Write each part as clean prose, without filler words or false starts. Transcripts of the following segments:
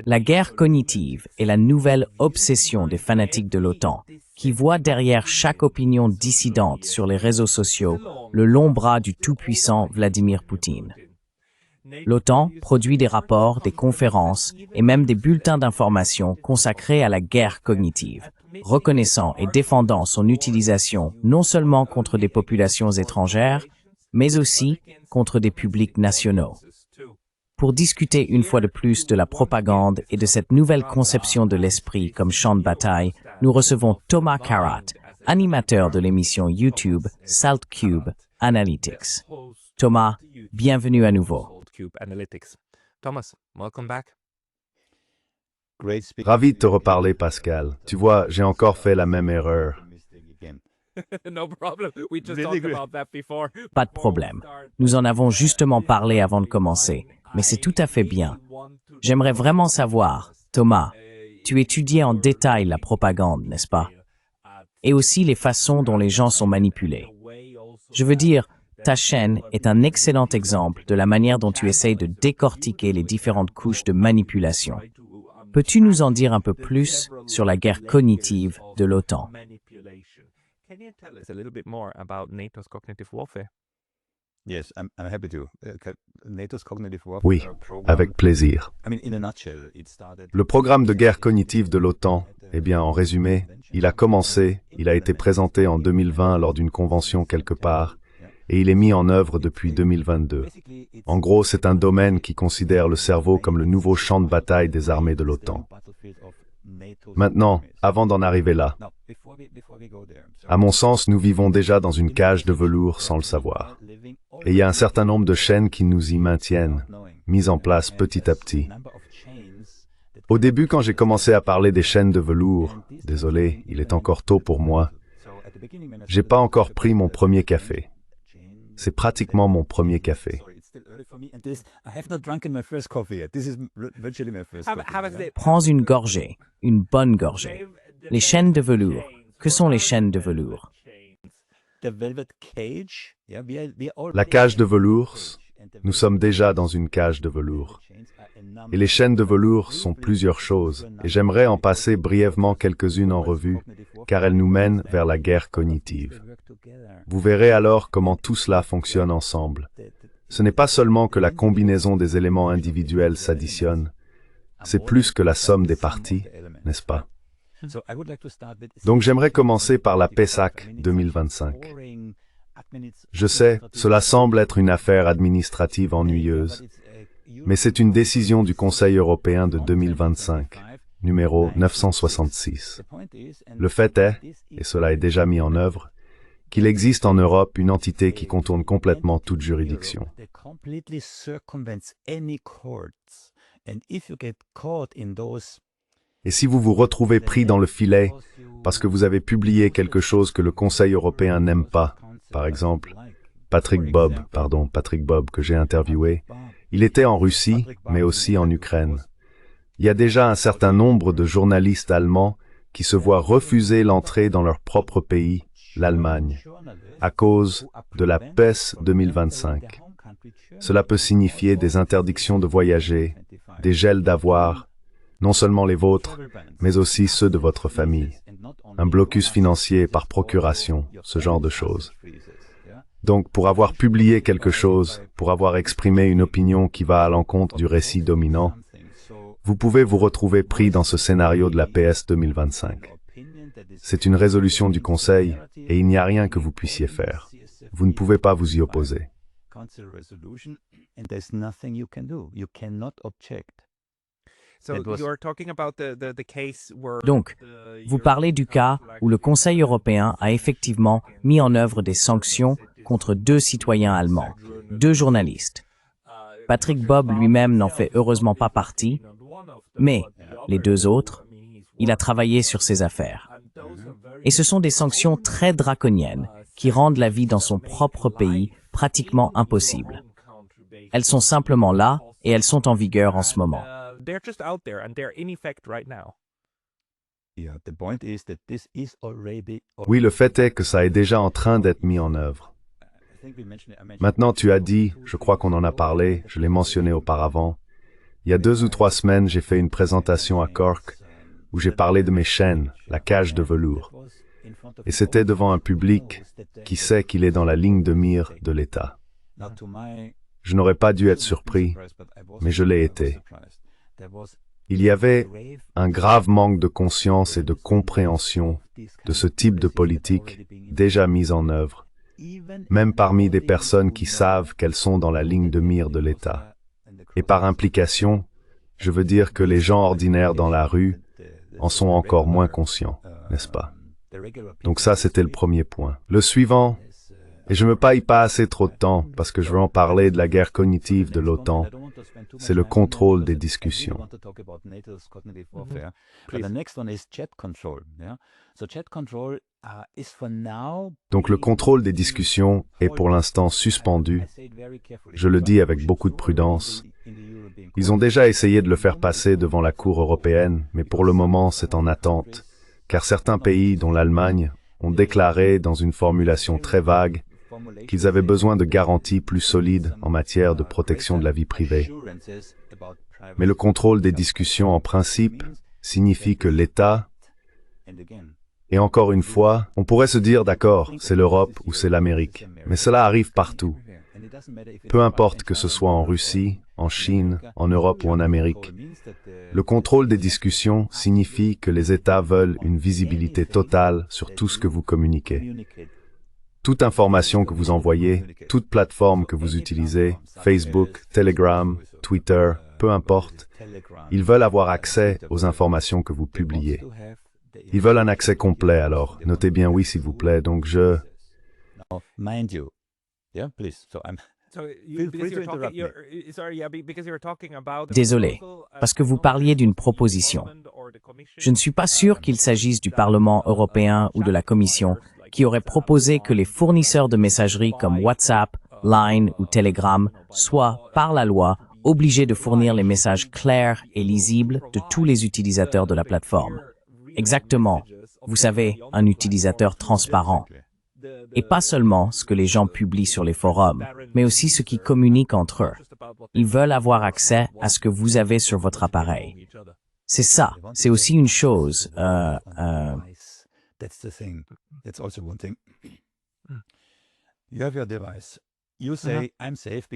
La guerre cognitive est la nouvelle obsession des fanatiques de l'OTAN, qui voient derrière chaque opinion dissidente sur les réseaux sociaux le long bras du tout-puissant Vladimir Poutine. L'OTAN produit des rapports, des conférences et même des bulletins d'information consacrés à la guerre cognitive, reconnaissant et défendant son utilisation non seulement contre des populations étrangères, mais aussi contre des publics nationaux. Pour discuter une fois de plus de la propagande et de cette nouvelle conception de l'esprit comme champ de bataille, nous recevons Thomas Karat, animateur de l'émission YouTube SaltCube Analytics. Thomas, bienvenue à nouveau. Thomas, welcome back. Ravi de te reparler, Pascal. Tu vois, j'ai encore fait la même erreur. No problem. We just talked about that before. Pas de problème. Nous en avons justement parlé avant de commencer, mais c'est tout à fait bien. J'aimerais vraiment savoir, Thomas, tu étudiais en détail la propagande, n'est-ce pas? Et aussi les façons dont les gens sont manipulés. Je veux dire, ta chaîne est un excellent exemple de la manière dont tu essayes de décortiquer les différentes couches de manipulation. Peux-tu nous en dire un peu plus sur la guerre cognitive de l'OTAN? Can you tell us a little bit more about NATO's cognitive warfare? Yes, I'm happy to. NATO's cognitive warfare Oui, program, avec plaisir. I mean, in a nutshell, it started. Le programme de guerre cognitive de l'OTAN, eh bien, en résumé, il a commencé, il a été présenté en 2020 lors d'une convention quelque part, et il est mis en œuvre depuis 2022. En gros, c'est un domaine qui considère le cerveau comme le nouveau champ de bataille des armées de l'OTAN. Maintenant, avant d'en arriver là, à mon sens, nous vivons déjà dans une cage de velours sans le savoir. Et il y a un certain nombre de chaînes qui nous y maintiennent, mises en place petit à petit. Au début, quand j'ai commencé à parler des chaînes de velours, désolé, il est encore tôt pour moi, j'ai pas encore pris mon premier café. C'est pratiquement mon premier café. Prends une gorgée, une bonne gorgée. Les chaînes de velours. Que sont les chaînes de velours? La cage de velours, nous sommes déjà dans une cage de velours. Et les chaînes de velours sont plusieurs choses, et j'aimerais en passer brièvement quelques-unes en revue, car elles nous mènent vers la guerre cognitive. Vous verrez alors comment tout cela fonctionne ensemble. Ce n'est pas seulement que la combinaison des éléments individuels s'additionne, c'est plus que la somme des parties, n'est-ce pas? Donc j'aimerais commencer par la PESAC 2025. Je sais, cela semble être une affaire administrative ennuyeuse, mais c'est une décision du Conseil européen de 2025, numéro 966. Le fait est, et cela est déjà mis en œuvre, qu'il existe en Europe une entité qui contourne complètement toute juridiction. Et si vous vous retrouvez pris dans le filet parce que vous avez publié quelque chose que le Conseil européen n'aime pas, par exemple, Patrick Bob, que j'ai interviewé, il était en Russie, mais aussi en Ukraine. Il y a déjà un certain nombre de journalistes allemands qui se voient refuser l'entrée dans leur propre pays, l'Allemagne, à cause de la PES 2025. Cela peut signifier des interdictions de voyager, des gels d'avoirs, non seulement les vôtres, mais aussi ceux de votre famille, un blocus financier par procuration, ce genre de choses. Donc, pour avoir publié quelque chose, pour avoir exprimé une opinion qui va à l'encontre du récit dominant, vous pouvez vous retrouver pris dans ce scénario de la PS 2025. C'est une résolution du Conseil et il n'y a rien que vous puissiez faire. Vous ne pouvez pas vous y opposer. Donc, vous parlez du cas où le Conseil européen a effectivement mis en œuvre des sanctions contre 2 citoyens allemands, 2 journalistes. Patrick Bob lui-même n'en fait heureusement pas partie, mais les 2 autres, il a travaillé sur ces affaires. Et ce sont des sanctions très draconiennes qui rendent la vie dans son propre pays pratiquement impossible. Elles sont simplement là et elles sont en vigueur en ce moment. Oui, le fait est que ça est déjà en train d'être mis en œuvre. Maintenant, tu as dit, je crois qu'on en a parlé, je l'ai mentionné auparavant, Il y a 2 ou 3 semaines, j'ai fait une présentation à Cork où j'ai parlé de mes chaînes, la cage de velours. Et c'était devant un public qui sait qu'il est dans la ligne de mire de l'État. Je n'aurais pas dû être surpris, mais je l'ai été. Il y avait un grave manque de conscience et de compréhension de ce type de politique déjà mise en œuvre, même parmi des personnes qui savent qu'elles sont dans la ligne de mire de l'État. Et par implication, je veux dire que les gens ordinaires dans la rue en sont encore moins conscients, n'est-ce pas? Donc ça, c'était le premier point. Le suivant, et je ne me paye pas assez trop de temps parce que je veux en parler de la guerre cognitive de l'OTAN, c'est le contrôle des discussions. Donc le contrôle des discussions est pour l'instant suspendu. Je le dis avec beaucoup de prudence. Ils ont déjà essayé de le faire passer devant la Cour européenne, mais pour le moment c'est en attente, car certains pays, dont l'Allemagne, ont déclaré dans une formulation très vague qu'ils avaient besoin de garanties plus solides en matière de protection de la vie privée. Mais le contrôle des discussions en principe signifie que l'État, et encore une fois, on pourrait se dire d'accord, c'est l'Europe ou c'est l'Amérique, mais cela arrive partout. Peu importe que ce soit en Russie, en Chine, en Europe ou en Amérique. Le contrôle des discussions signifie que les États veulent une visibilité totale sur tout ce que vous communiquez. Toute information que vous envoyez, toute plateforme que vous utilisez, Facebook, Telegram, Twitter, peu importe, ils veulent avoir accès aux informations que vous publiez. Ils veulent un accès complet, alors notez bien oui s'il vous plaît, donc je... Désolé, parce que vous parliez d'une proposition. Je ne suis pas sûr qu'il s'agisse du Parlement européen ou de la Commission qui aurait proposé que les fournisseurs de messagerie comme WhatsApp, Line ou Telegram soient, par la loi, obligés de fournir les messages clairs et lisibles de tous les utilisateurs de la plateforme. Exactement, vous savez, un utilisateur transparent. Et pas seulement ce que les gens publient sur les forums, mais aussi ce qui communiquent entre eux. Ils veulent avoir accès à ce que vous avez sur votre appareil. C'est ça, c'est aussi une chose.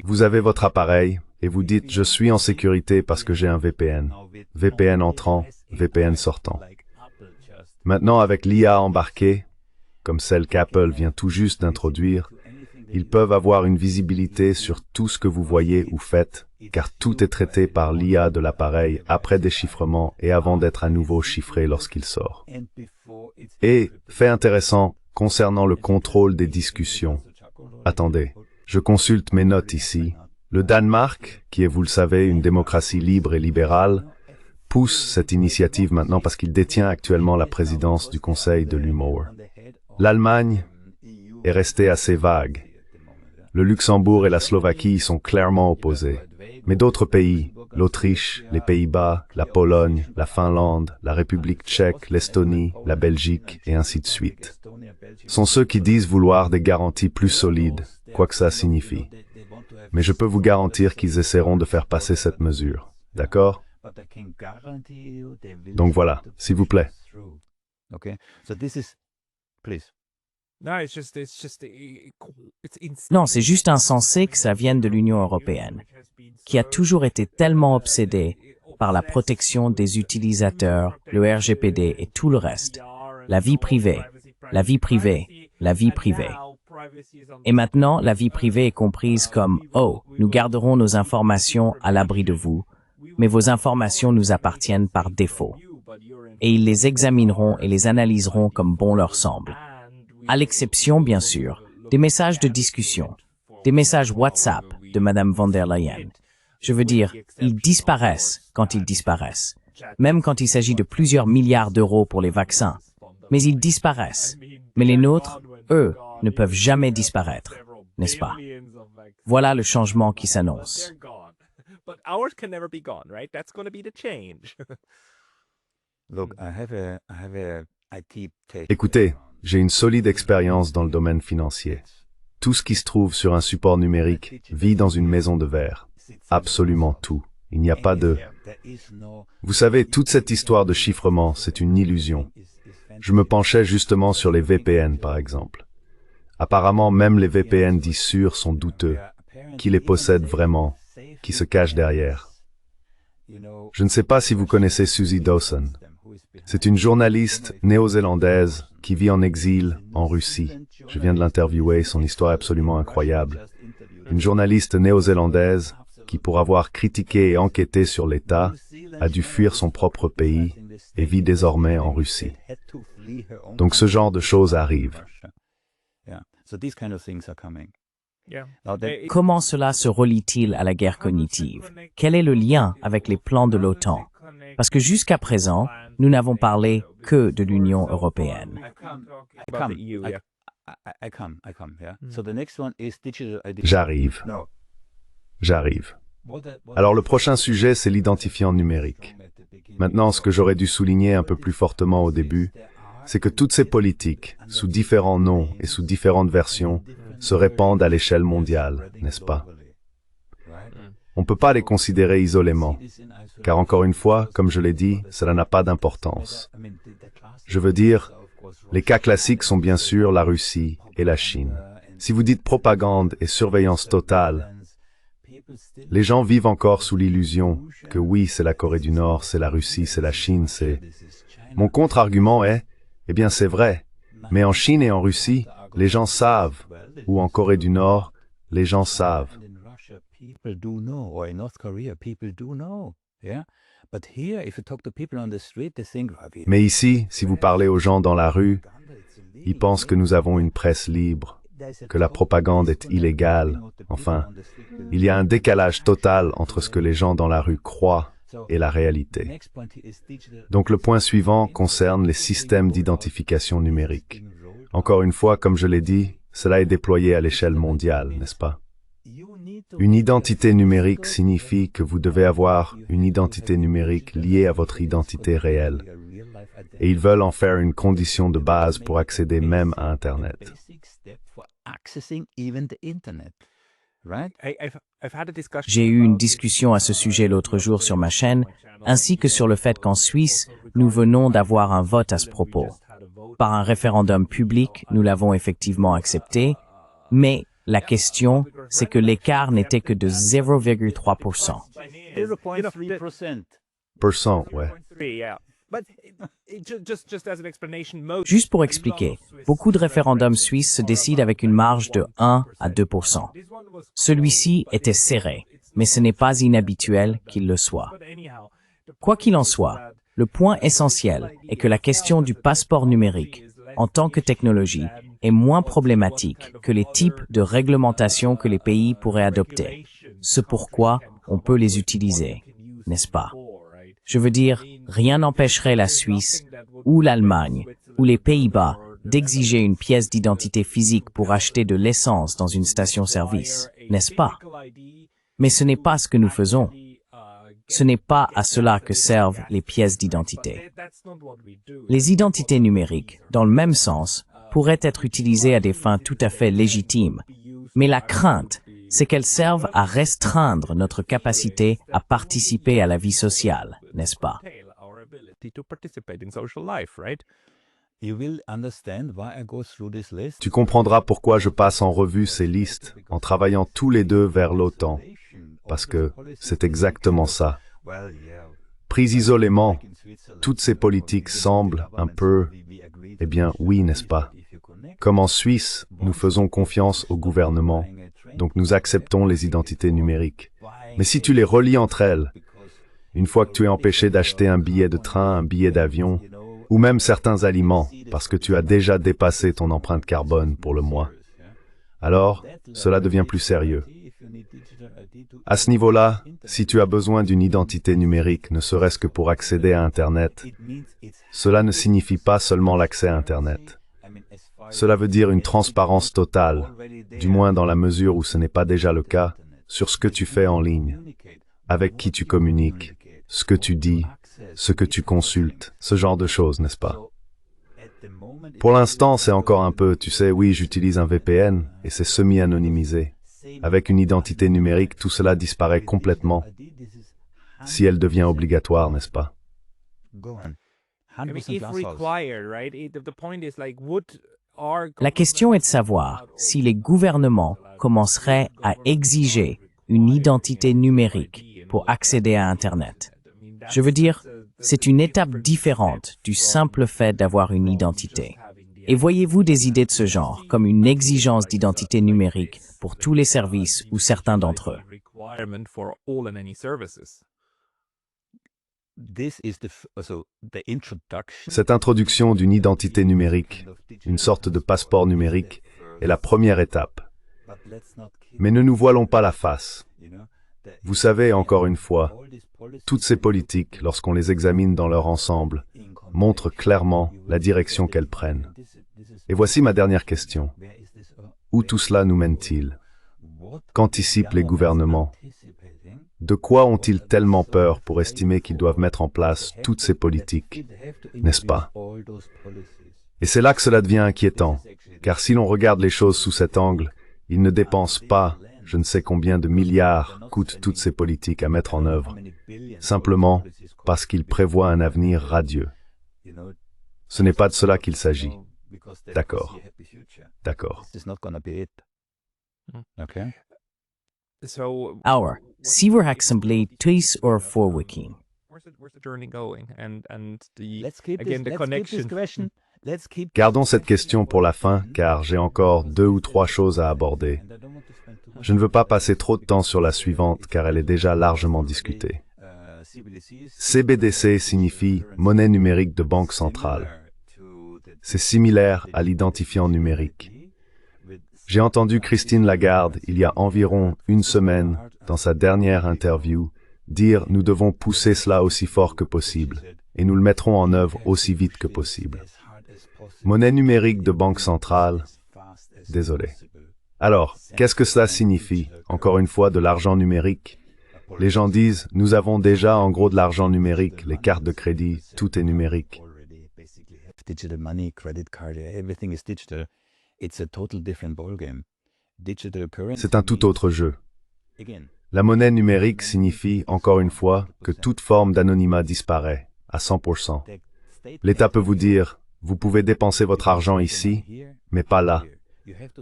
Vous avez votre appareil et vous dites « Je suis en sécurité parce que j'ai un VPN. VPN entrant, VPN sortant. » Maintenant, avec l'IA embarquée, comme celle qu'Apple vient tout juste d'introduire, ils peuvent avoir une visibilité sur tout ce que vous voyez ou faites, car tout est traité par l'IA de l'appareil après déchiffrement et avant d'être à nouveau chiffré lorsqu'il sort. Et, fait intéressant, concernant le contrôle des discussions. Attendez, je consulte mes notes ici. Le Danemark, qui est, vous le savez, une démocratie libre et libérale, pousse cette initiative maintenant parce qu'il détient actuellement la présidence du Conseil de l'UMOR. L'Allemagne est restée assez vague. Le Luxembourg et la Slovaquie y sont clairement opposés. Mais d'autres pays, l'Autriche, les Pays-Bas, la Pologne, la Finlande, la République tchèque, l'Estonie, la Belgique, et ainsi de suite, sont ceux qui disent vouloir des garanties plus solides, quoi que ça signifie. Mais je peux vous garantir qu'ils essaieront de faire passer cette mesure. D'accord? Donc voilà, s'il vous plaît. Non, c'est juste insensé que ça vienne de l'Union européenne, qui a toujours été tellement obsédée par la protection des utilisateurs, le RGPD et tout le reste. La vie privée, la vie privée, la vie privée. Et maintenant, la vie privée est comprise comme « Oh, nous garderons nos informations à l'abri de vous, mais vos informations nous appartiennent par défaut. » Et ils les examineront et les analyseront comme bon leur semble. À l'exception, bien sûr, des messages de discussion, des messages WhatsApp de Madame von der Leyen. Je veux dire, ils disparaissent quand ils disparaissent, même quand il s'agit de plusieurs milliards d'euros pour les vaccins. Mais ils disparaissent. Mais les nôtres, eux, ne peuvent jamais disparaître, n'est-ce pas? Voilà le changement qui s'annonce. Écoutez, j'ai une solide expérience dans le domaine financier. Tout ce qui se trouve sur un support numérique vit dans une maison de verre. Absolument tout. Il n'y a pas de... Vous savez, toute cette histoire de chiffrement, c'est une illusion. Je me penchais justement sur les VPN, par exemple. Apparemment, même les VPN dits sûrs sont douteux. Qui les possède vraiment? Qui se cache derrière? Je ne sais pas si vous connaissez Susie Dawson. C'est une journaliste néo-zélandaise qui vit en exil en Russie. Je viens de l'interviewer, son histoire est absolument incroyable. Une journaliste néo-zélandaise qui, pour avoir critiqué et enquêté sur l'État, a dû fuir son propre pays et vit désormais en Russie. Donc ce genre de choses arrive. Comment cela se relie-t-il à la guerre cognitive? Quel est le lien avec les plans de l'OTAN? Parce que jusqu'à présent, nous n'avons parlé que de l'Union européenne. J'arrive. Alors le prochain sujet, c'est l'identifiant numérique. Maintenant, ce que j'aurais dû souligner un peu plus fortement au début, c'est que toutes ces politiques, sous différents noms et sous différentes versions, se répandent à l'échelle mondiale, n'est-ce pas? On ne peut pas les considérer isolément, car encore une fois, comme je l'ai dit, cela n'a pas d'importance. Je veux dire, les cas classiques sont bien sûr la Russie et la Chine. Si vous dites propagande et surveillance totale, les gens vivent encore sous l'illusion que oui, c'est la Corée du Nord, c'est la Russie, c'est la Chine, c'est... Mon contre-argument est, eh bien c'est vrai, mais en Chine et en Russie, les gens savent, ou en Corée du Nord, les gens savent. Mais ici, si vous parlez aux gens dans la rue, ils pensent que nous avons une presse libre, que la propagande est illégale. Enfin, il y a un décalage total entre ce que les gens dans la rue croient et la réalité. Donc le point suivant concerne les systèmes d'identification numérique. Encore une fois, comme je l'ai dit, cela est déployé à l'échelle mondiale, n'est-ce pas? Une identité numérique signifie que vous devez avoir une identité numérique liée à votre identité réelle. Et ils veulent en faire une condition de base pour accéder même à Internet. J'ai eu une discussion à ce sujet l'autre jour sur ma chaîne, ainsi que sur le fait qu'en Suisse, nous venons d'avoir un vote à ce propos. Par un référendum public, nous l'avons effectivement accepté, mais la question, c'est que l'écart n'était que de 0,3%. 0,3%, ouais. Juste pour expliquer, beaucoup de référendums suisses se décident avec une marge de 1 à 2%. Celui-ci était serré, mais ce n'est pas inhabituel qu'il le soit. Quoi qu'il en soit, le point essentiel est que la question du passeport numérique, en tant que technologie, est moins problématique que les types de réglementations que les pays pourraient adopter. C'est pourquoi on peut les utiliser, n'est-ce pas? Je veux dire, rien n'empêcherait la Suisse, ou l'Allemagne, ou les Pays-Bas d'exiger une pièce d'identité physique pour acheter de l'essence dans une station-service, n'est-ce pas? Mais ce n'est pas ce que nous faisons. Ce n'est pas à cela que servent les pièces d'identité. Les identités numériques, dans le même sens, pourraient être utilisées à des fins tout à fait légitimes, mais la crainte, c'est qu'elles servent à restreindre notre capacité à participer à la vie sociale, n'est-ce pas? Tu comprendras pourquoi je passe en revue ces listes en travaillant tous les deux vers l'OTAN, parce que c'est exactement ça. Prises isolément, toutes ces politiques semblent un peu, eh bien oui, n'est-ce pas? Comme en Suisse, nous faisons confiance au gouvernement, donc nous acceptons les identités numériques. Mais si tu les relis entre elles, une fois que tu es empêché d'acheter un billet de train, un billet d'avion, ou même certains aliments, parce que tu as déjà dépassé ton empreinte carbone pour le mois, alors cela devient plus sérieux. À ce niveau-là, si tu as besoin d'une identité numérique, ne serait-ce que pour accéder à Internet, cela ne signifie pas seulement l'accès à Internet. Cela veut dire une transparence totale, du moins dans la mesure où ce n'est pas déjà le cas, sur ce que tu fais en ligne, avec qui tu communiques, ce que tu dis, ce que tu consultes, ce genre de choses, n'est-ce pas? Pour l'instant, c'est encore un peu, tu sais, oui, j'utilise un VPN et c'est semi-anonymisé. Avec une identité numérique, tout cela disparaît complètement. si elle devient obligatoire, n'est-ce pas? Go on. I mean, 100% if glass house. required, right? The point is like, would our La question est de savoir si les gouvernements commenceraient à exiger une identité numérique pour accéder à Internet. Je veux dire, c'est une étape différente du simple fait d'avoir une identité. Et voyez-vous des idées de ce genre, comme une exigence d'identité numérique pour tous les services ou certains d'entre eux? requirement for all and any services. This is the introduction. Cette introduction d'une identité numérique, une sorte de passeport numérique, est la première étape. But let's not keep, Mais ne nous voilons pas la face. you know, the- Vous savez, encore une fois, all these policies toutes ces politiques, lorsqu'on les examine dans leur ensemble, in combination, montrent clairement la direction qu'elles prennent. Et voici ma dernière question. where is this, Où tout cela nous mène-t-il? what Qu'anticipent les gouvernements? anticipating? De quoi ont-ils tellement peur pour estimer qu'ils doivent mettre en place toutes ces politiques? N'est-ce pas? All those policies. Et c'est là que cela devient inquiétant, car si l'on regarde les choses sous cet angle, ils ne dépensent pas, je ne sais combien de milliards coûtent toutes ces politiques à mettre en œuvre, simplement parce qu'ils prévoient un avenir radieux. Ce n'est pas de cela qu'il s'agit. D'accord. D'accord. This is not gonna be it. Okay. So Alors, si vous rassemblez tous or forwarding, where's the journey going? And the Let's keep again this, the let's keep this connection. question. Let's keep Gardons cette question pour la fin, car j'ai encore 2 ou 3 choses à aborder. And I don't want to spend too much Je ne veux pas passer trop de temps sur la suivante, car elle est déjà largement discutée. CBDCs, CBDC signifie monnaie numérique de banque centrale. C'est similaire à l'identifiant numérique. J'ai entendu Christine Lagarde, il y a environ une semaine, dans sa dernière interview, dire « Nous devons pousser cela aussi fort que possible, et nous le mettrons en œuvre aussi vite que possible. » Monnaie numérique de banque centrale, désolé. Alors, qu'est-ce que cela signifie? Encore une fois, de l'argent numérique. Les gens disent « Nous avons déjà en gros de l'argent numérique, les cartes de crédit, tout est numérique. » Digital money, credit card, everything is digital. It's a total different ballgame. Digital currency. C'est un tout autre jeu. Again, La monnaie numérique signifie, encore une fois, que toute forme d'anonymat disparaît, à 100%. L'État peut vous dire, vous pouvez dépenser votre argent ici, mais pas là.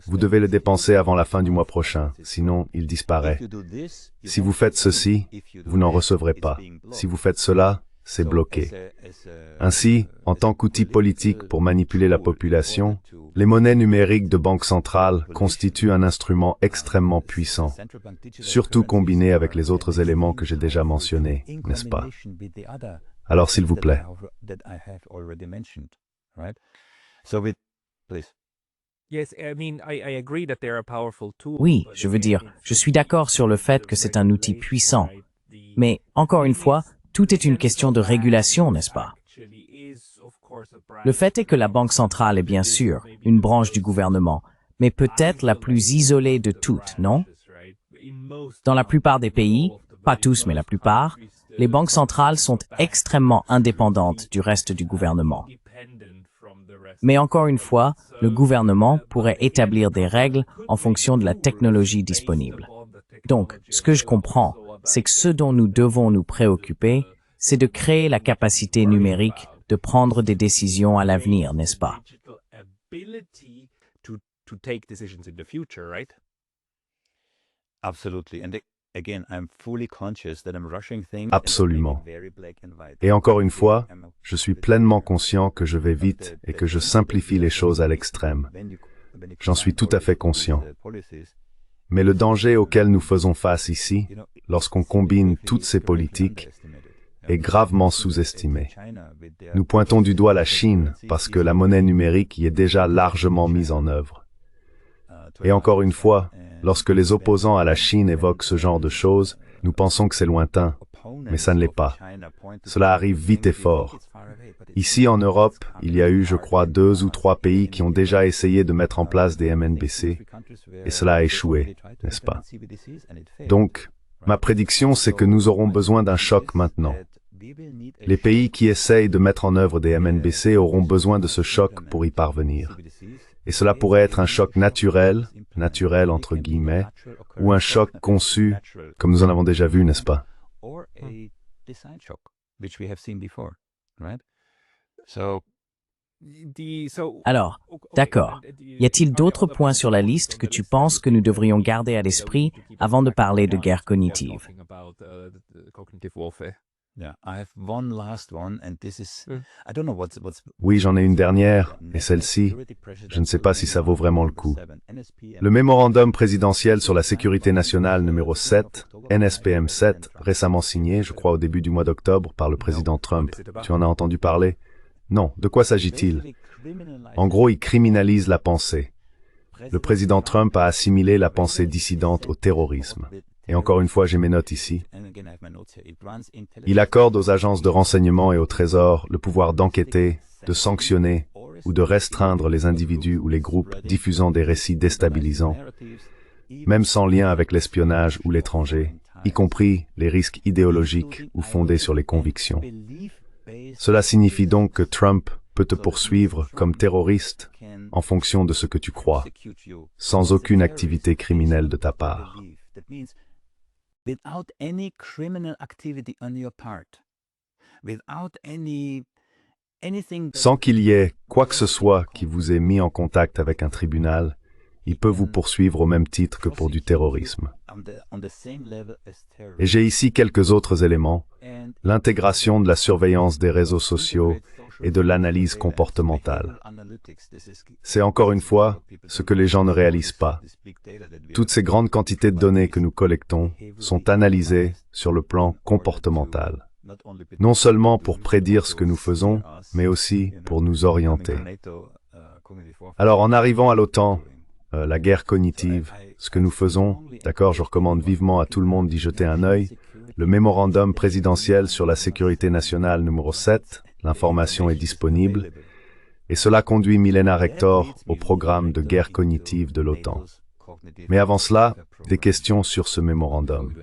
Vous devez le dépenser avant la fin du mois prochain, sinon il disparaît. Si vous faites ceci, vous n'en recevrez pas. Si vous faites cela, c'est bloqué. Ainsi, en tant qu'outil politique pour manipuler la population, les monnaies numériques de banque centrale constituent un instrument extrêmement puissant, surtout combiné avec les autres éléments que j'ai déjà mentionnés, n'est-ce pas? Alors s'il vous plaît. Yes, I mean I agree that they're a powerful tool. oui, but je veux dire, je suis d'accord sur le fait que c'est un outil puissant. Mais, encore une fois, tout est une question de régulation, n'est-ce pas? Le fait est que la Banque centrale est bien sûr une branche du gouvernement, mais peut-être la plus isolée de toutes, non? Dans la plupart des pays, pas tous mais la plupart, les banques centrales sont extrêmement indépendantes du reste du gouvernement. Mais encore une fois, le gouvernement pourrait établir des règles en fonction de la technologie disponible. Donc, ce que je comprends, c'est que ce dont nous devons nous préoccuper, c'est de créer la capacité numérique de prendre des décisions à l'avenir, n'est-ce pas? To take decisions in the future, right? Absolutely. And again, I'm fully conscious that I'm rushing things. Absolument. And making it very black and white. Et encore une fois, je suis pleinement conscient que je vais vite et que je simplifie les choses à l'extrême. J'en suis tout à fait conscient. Mais le danger auquel nous faisons face ici, lorsqu'on combine toutes ces politiques, est gravement sous-estimé. Nous pointons du doigt la Chine parce que la monnaie numérique y est déjà largement mise en œuvre. Et encore une fois, lorsque les opposants à la Chine évoquent ce genre de choses, nous pensons que c'est lointain, mais ça ne l'est pas. Cela arrive vite et fort. Ici en Europe, il y a eu, je crois, 2 ou 3 pays qui ont déjà essayé de mettre en place des MNBC, et cela a échoué, n'est-ce pas? Donc, ma prédiction, c'est que nous aurons besoin d'un choc maintenant. Les pays qui essayent de mettre en œuvre des MNBC auront besoin de ce choc pour y parvenir. Et cela pourrait être un choc naturel entre guillemets, ou un choc conçu, comme nous en avons déjà vu, n'est-ce pas? side shock, which we have seen before, right? So Alors, d'accord. Y a-t-il d'autres points sur la liste que tu penses que nous devrions garder à l'esprit avant de parler de guerre cognitive? yeah, I have one last one, and this is I don't know what's Oui, j'en ai une dernière, et celle-ci, je ne sais pas si ça vaut vraiment le coup. Le mémorandum présidentiel sur la sécurité nationale numéro 7, NSPM 7, récemment signé, je crois au début du mois d'octobre, par le président Trump. Tu en as entendu parler? Non, de quoi s'agit-il? En gros, il criminalise la pensée. Le président Trump a assimilé la pensée dissidente au terrorisme. Et encore une fois, j'ai mes notes ici. Il accorde aux agences de renseignement et au Trésor le pouvoir d'enquêter, de sanctionner ou de restreindre les individus ou les groupes diffusant des récits déstabilisants, même sans lien avec l'espionnage ou l'étranger, y compris les risques idéologiques ou fondés sur les convictions. Cela signifie donc que Trump peut te poursuivre comme terroriste en fonction de ce que tu crois, sans aucune activité criminelle de ta part. Without any criminal activity on your part, without anything Sans qu'il y ait quoi que ce soit qui vous ait mis en contact avec un tribunal, il peut vous poursuivre au même titre que pour du terrorisme. on the same level as terror. Et j'ai ici quelques autres éléments, l'intégration de la surveillance des réseaux sociaux et de l'analyse comportementale. C'est encore une fois ce que les gens ne réalisent pas. Toutes ces grandes quantités de données que nous collectons sont analysées sur le plan comportemental, non seulement pour prédire ce que nous faisons, mais aussi pour nous orienter. Alors en arrivant à l'OTAN, la guerre cognitive, ce que nous faisons, d'accord, je recommande vivement à tout le monde d'y jeter un œil, le mémorandum présidentiel sur la sécurité nationale numéro 7, l'information est disponible, et cela conduit Milena Rector au programme de guerre cognitive de l'OTAN. Mais avant cela, des questions sur ce mémorandum.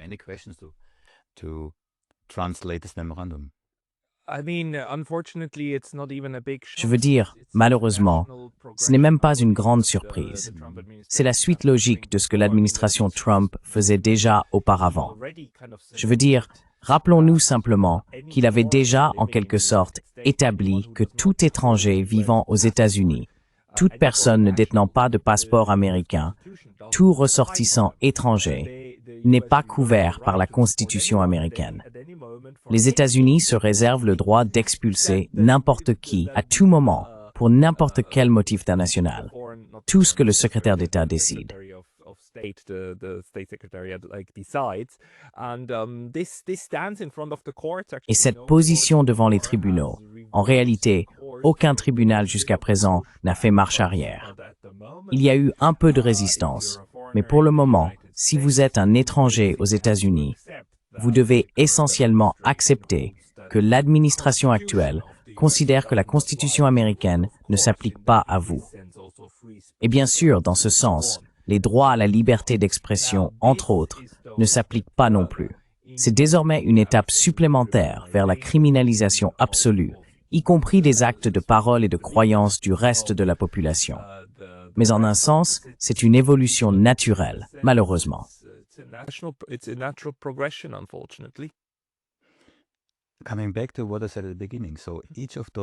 Je veux dire, malheureusement, ce n'est même pas une grande surprise. C'est la suite logique de ce que l'administration Trump faisait déjà auparavant. Je veux dire, rappelons-nous simplement qu'il avait déjà, en quelque sorte, établi que tout étranger vivant aux États-Unis, toute personne ne détenant pas de passeport américain, tout ressortissant étranger, n'est pas couvert par la Constitution américaine. Les États-Unis se réservent le droit d'expulser n'importe qui, à tout moment, pour n'importe quel motif international. Tout ce que le secrétaire d'État décide. Et cette position devant les tribunaux, en réalité, aucun tribunal jusqu'à présent n'a fait marche arrière. Il y a eu un peu de résistance, mais pour le moment, si vous êtes un étranger aux États-Unis, vous devez essentiellement accepter que l'administration actuelle considère que la Constitution américaine ne s'applique pas à vous. Et bien sûr, dans ce sens, les droits à la liberté d'expression, entre autres, ne s'appliquent pas non plus. C'est désormais une étape supplémentaire vers la criminalisation absolue, y compris des actes de parole et de croyance du reste de la population. Mais en un sens, c'est une évolution naturelle, malheureusement.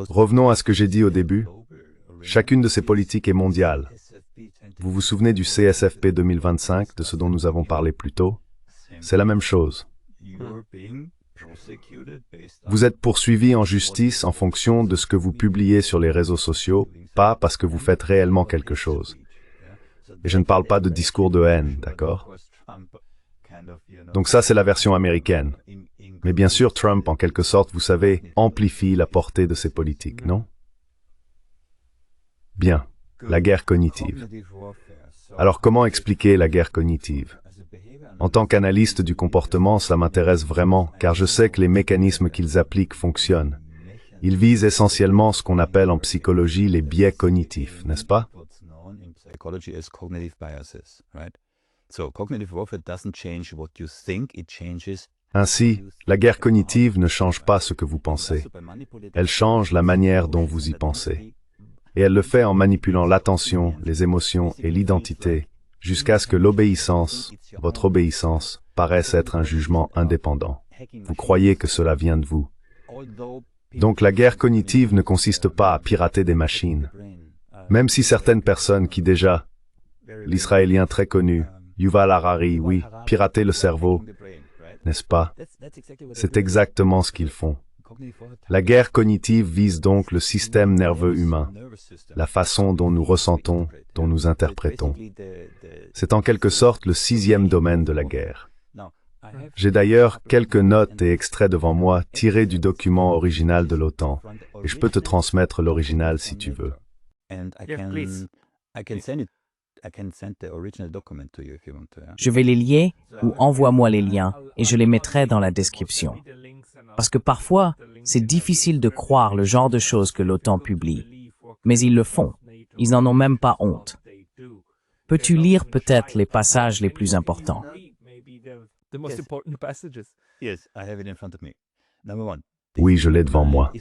Revenons à ce que j'ai dit au début. Chacune de ces politiques est mondiale. Vous vous souvenez du CSFP 2025, de ce dont nous avons parlé plus tôt? C'est la même chose. Vous êtes poursuivi en justice en fonction de ce que vous publiez sur les réseaux sociaux, pas parce que vous faites réellement quelque chose. Et je ne parle pas de discours de haine, d'accord? Donc ça, c'est la version américaine. Mais bien sûr, Trump, en quelque sorte, vous savez, amplifie la portée de ses politiques, non? Bien, la guerre cognitive. Alors comment expliquer la guerre cognitive? En tant qu'analyste du comportement, cela m'intéresse vraiment, car je sais que les mécanismes qu'ils appliquent fonctionnent. Ils visent essentiellement ce qu'on appelle en psychologie les biais cognitifs, n'est-ce pas? Ainsi, la guerre cognitive ne change pas ce que vous pensez. Elle change la manière dont vous y pensez. Et elle le fait en manipulant l'attention, les émotions et l'identité, jusqu'à ce que l'obéissance, votre obéissance, paraisse être un jugement indépendant. Vous croyez que cela vient de vous. Donc la guerre cognitive ne consiste pas à pirater des machines. Même si certaines personnes qui déjà, l'Israélien très connu, Yuval Harari, oui, pirater le cerveau, n'est-ce pas? C'est exactement ce qu'ils font. La guerre cognitive vise donc le système nerveux humain, la façon dont nous ressentons, dont nous interprétons. C'est en quelque sorte le 6e domaine de la guerre. J'ai d'ailleurs quelques notes et extraits devant moi tirés du document original de l'OTAN, et je peux te transmettre l'original si tu veux. Je vais les lier ou envoie-moi les liens et je les mettrai dans la description. Parce que parfois, c'est difficile de croire le genre de choses que l'OTAN publie. Mais ils le font. Ils n'en ont même pas honte. Peux-tu lire peut-être les passages les plus importants? Oui, je l'ai devant moi.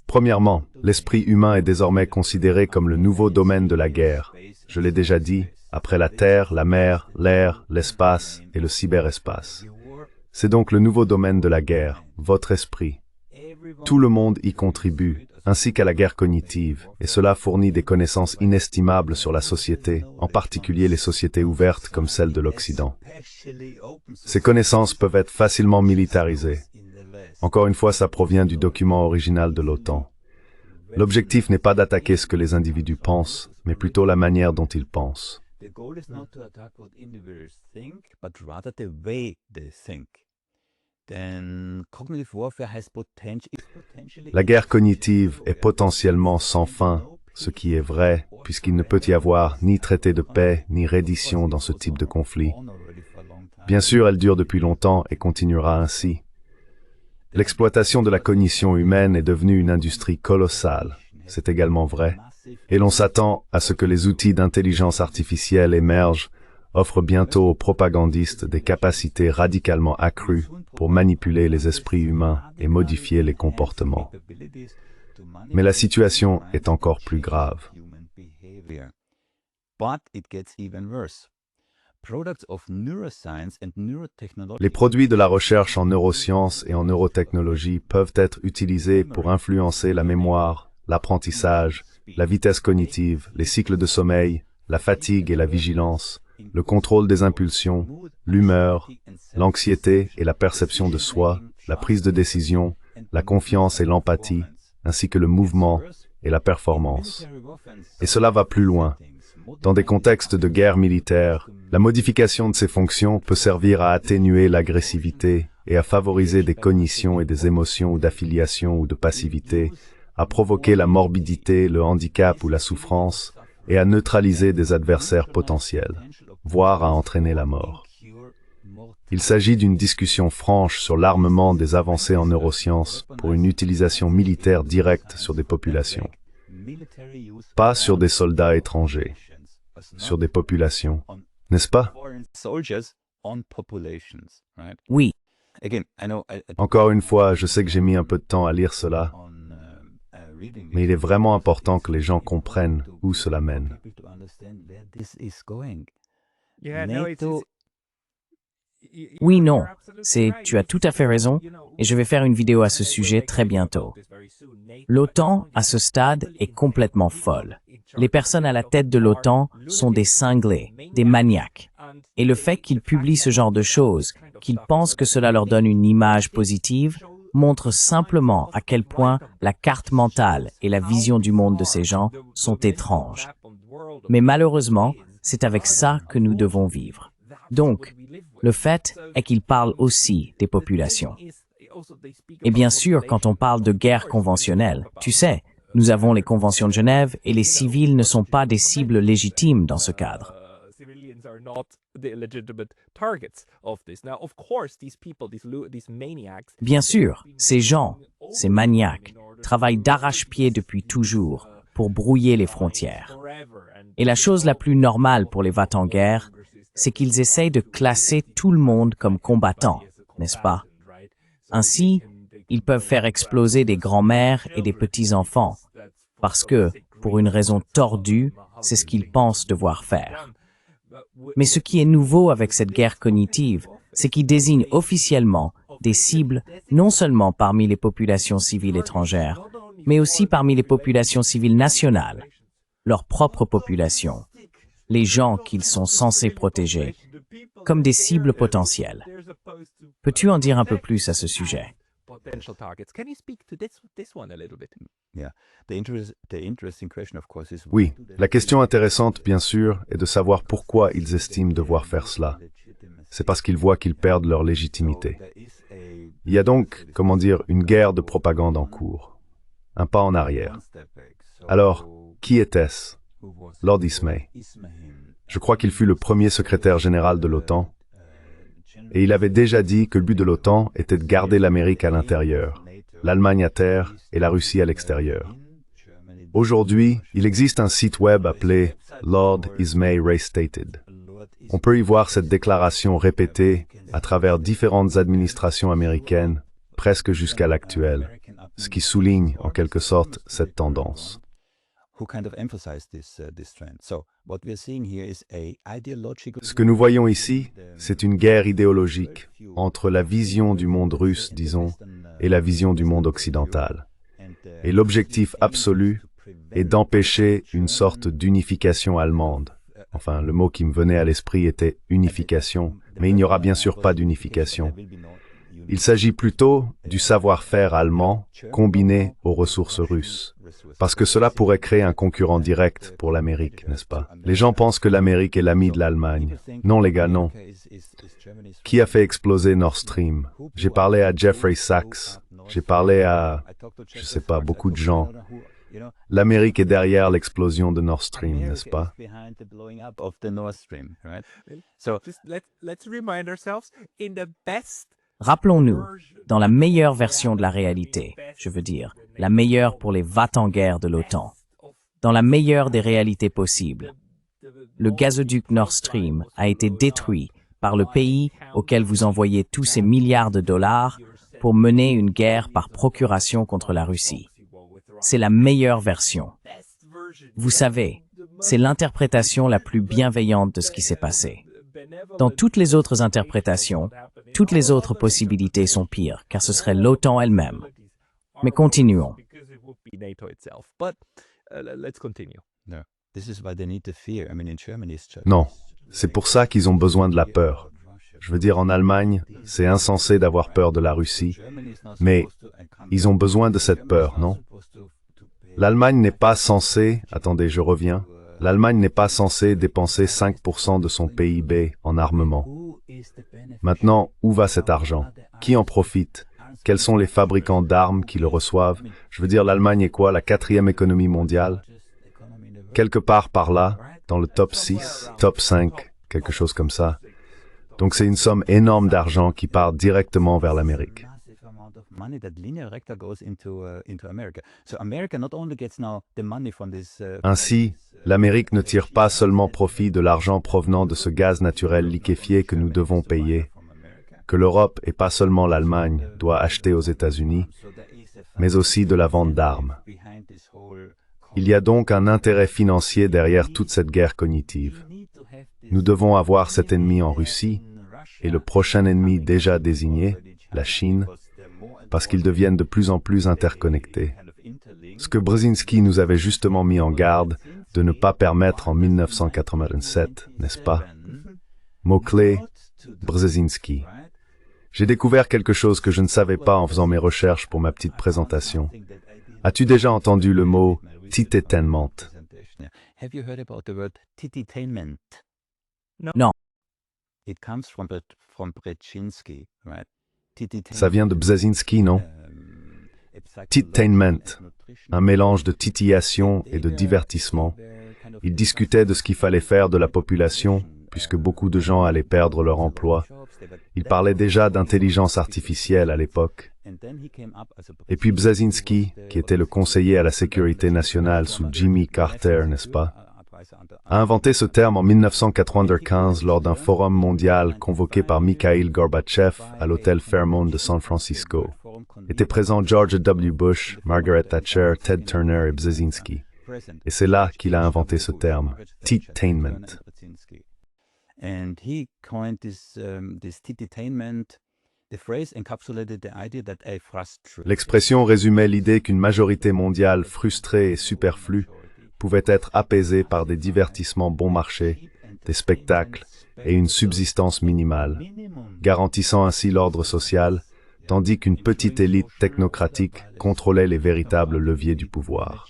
Premièrement, l'esprit humain est désormais considéré comme le nouveau domaine de la guerre. Je l'ai déjà dit, après la terre, la mer, l'air, l'espace et le cyberespace. C'est donc le nouveau domaine de la guerre, votre esprit. Tout le monde y contribue, ainsi qu'à la guerre cognitive, et cela fournit des connaissances inestimables sur la société, en particulier les sociétés ouvertes comme celle de l'Occident. Ces connaissances peuvent être facilement militarisées. Encore une fois, ça provient du document original de l'OTAN. L'objectif n'est pas d'attaquer ce que les individus pensent, mais plutôt la manière dont ils pensent. La guerre cognitive est potentiellement sans fin, ce qui est vrai, puisqu'il ne peut y avoir ni traité de paix, ni reddition dans ce type de conflit. Bien sûr, elle dure depuis longtemps et continuera ainsi. L'exploitation de la cognition humaine est devenue une industrie colossale, c'est également vrai, et l'on s'attend à ce que les outils d'intelligence artificielle émergent, offrent bientôt aux propagandistes des capacités radicalement accrues pour manipuler les esprits humains et modifier les comportements. Mais la situation est encore plus grave. Les produits de la recherche en neurosciences et en neurotechnologie peuvent être utilisés pour influencer la mémoire, l'apprentissage, la vitesse cognitive, les cycles de sommeil, la fatigue et la vigilance, le contrôle des impulsions, l'humeur, l'anxiété et la perception de soi, la prise de décision, la confiance et l'empathie, ainsi que le mouvement et la performance. Et cela va plus loin. Dans des contextes de guerre militaire, la modification de ces fonctions peut servir à atténuer l'agressivité et à favoriser des cognitions et des émotions ou d'affiliation ou de passivité, à provoquer la morbidité, le handicap ou la souffrance, et à neutraliser des adversaires potentiels, voire à entraîner la mort. Il s'agit d'une discussion franche sur l'armement des avancées en neurosciences pour une utilisation militaire directe sur des populations. Pas sur des soldats étrangers, sur des populations, n'est-ce pas? Oui. Encore une fois, je sais que j'ai mis un peu de temps à lire cela, mais il est vraiment important que les gens comprennent où cela mène. Oui, non. Tu as tout à fait raison, et je vais faire une vidéo à ce sujet très bientôt. L'OTAN, à ce stade, est complètement folle. Les personnes à la tête de l'OTAN sont des cinglés, des maniaques. Et le fait qu'ils publient ce genre de choses, qu'ils pensent que cela leur donne une image positive, montre simplement à quel point la carte mentale et la vision du monde de ces gens sont étranges. Mais malheureusement, c'est avec ça que nous devons vivre. Donc, le fait est qu'ils parlent aussi des populations. Et bien sûr, quand on parle de guerre conventionnelle, tu sais, nous avons les conventions de Genève et les civils ne sont pas des cibles légitimes dans ce cadre. Bien sûr, ces gens, ces maniaques, travaillent d'arrache-pied depuis toujours pour brouiller les frontières. Et la chose la plus normale pour les va-t-en-guerre, c'est qu'ils essayent de classer tout le monde comme combattant, n'est-ce pas? Ainsi, ils peuvent faire exploser des grands-mères et des petits-enfants, parce que, pour une raison tordue, c'est ce qu'ils pensent devoir faire. Mais ce qui est nouveau avec cette guerre cognitive, c'est qui désigne officiellement des cibles non seulement parmi les populations civiles étrangères, mais aussi parmi les populations civiles nationales, leur propre population, les gens qu'ils sont censés protéger, comme des cibles potentielles. Peux-tu en dire un peu plus à ce sujet? Potential targets. Can you speak to this one a little bit? Yeah. The interesting question, of course, is Oui, la question intéressante, bien sûr, est de savoir pourquoi ils estiment devoir faire cela. C'est parce qu'ils voient qu'ils perdent leur légitimité. Il y a donc, comment dire, une guerre de propagande en cours. Un pas en arrière. Alors, qui était-ce? Lord Ismay. Je crois qu'il fut le premier secrétaire général de l'OTAN, et il avait déjà dit que le but de l'OTAN était de garder l'Amérique à l'intérieur, l'Allemagne à terre et la Russie à l'extérieur. Aujourd'hui, il existe un site web appelé Lord Ismay Restated. On peut y voir cette déclaration répétée à travers différentes administrations américaines, presque jusqu'à l'actuelle, ce qui souligne en quelque sorte cette tendance. Ce que nous voyons ici, c'est une guerre idéologique entre la vision du monde russe, disons, et la vision du monde occidental. Et l'objectif absolu est d'empêcher une sorte d'unification allemande. Enfin, le mot qui me venait à l'esprit était unification, mais il n'y aura bien sûr pas d'unification. Il s'agit plutôt du savoir-faire allemand combiné aux ressources russes. Parce que cela pourrait créer un concurrent direct pour l'Amérique, n'est-ce pas? Les gens pensent que l'Amérique est l'ami de l'Allemagne. Non, les gars, non. Qui a fait exploser Nord Stream? J'ai parlé à Jeffrey Sachs. J'ai parlé à, je sais pas, beaucoup de gens. L'Amérique est derrière l'explosion de Nord Stream, n'est-ce pas? Just let's remind ourselves in the best. Rappelons-nous, dans la meilleure version de la réalité, je veux dire, la meilleure pour les va-t-en-guerre de l'OTAN, dans la meilleure des réalités possibles, le gazoduc Nord Stream a été détruit par le pays auquel vous envoyez tous ces milliards de dollars pour mener une guerre par procuration contre la Russie. C'est la meilleure version. Vous savez, c'est l'interprétation la plus bienveillante de ce qui s'est passé. Dans toutes les autres interprétations, toutes les autres possibilités sont pires, car ce serait l'OTAN elle-même. Mais continuons. Non, c'est pour ça qu'ils ont besoin de la peur. Je veux dire, en Allemagne, c'est insensé d'avoir peur de la Russie, mais ils ont besoin de cette peur, non? L'Allemagne n'est pas censée, attendez, je reviens, l'Allemagne n'est pas censée dépenser 5% de son PIB en armement. Maintenant, où va cet argent? Qui en profite? Quels sont les fabricants d'armes qui le reçoivent? Je veux dire, l'Allemagne est quoi, la 4e économie mondiale? Quelque part par là, dans le top 6, top 5, quelque chose comme ça. Donc c'est une somme énorme d'argent qui part directement vers l'Amérique. Ainsi, l'Amérique ne tire pas seulement profit de l'argent provenant de ce gaz naturel liquéfié que nous devons payer, que l'Europe et pas seulement l'Allemagne doit acheter aux États-Unis, mais aussi de la vente d'armes. Il y a donc un intérêt financier derrière toute cette guerre cognitive. Nous devons avoir cet ennemi en Russie et le prochain ennemi déjà désigné, la Chine, parce qu'ils deviennent de plus en plus interconnectés. Ce que Brzezinski nous avait justement mis en garde de ne pas permettre en 1987, n'est-ce pas? Mot-clé, Brzezinski. J'ai découvert quelque chose que je ne savais pas en faisant mes recherches pour ma petite présentation. As-tu déjà entendu le mot « titetainment » ? Non. Ça vient de Brzezinski, non? Titainment, un mélange de titillation et de divertissement. Il discutait de ce qu'il fallait faire de la population, puisque beaucoup de gens allaient perdre leur emploi. Il parlait déjà d'intelligence artificielle à l'époque. Et puis Brzezinski, qui était le conseiller à la sécurité nationale sous Jimmy Carter, n'est-ce pas, a inventé ce terme en 1995 lors d'un forum mondial convoqué par Mikhail Gorbatchev à l'hôtel Fairmont de San Francisco. Étaient présents George W. Bush, Margaret Thatcher, Ted Turner et Brzezinski. Et c'est là qu'il a inventé ce terme, titainment. And he coined this tititainment. The phrase encapsulated the idea that a frustration. L'expression résumait l'idée qu'une majorité mondiale frustrée et superflue pouvait être apaisée par des divertissements bon marché, des spectacles et une subsistance minimale, garantissant ainsi l'ordre social, tandis qu'une petite élite technocratique contrôlait les véritables leviers du pouvoir.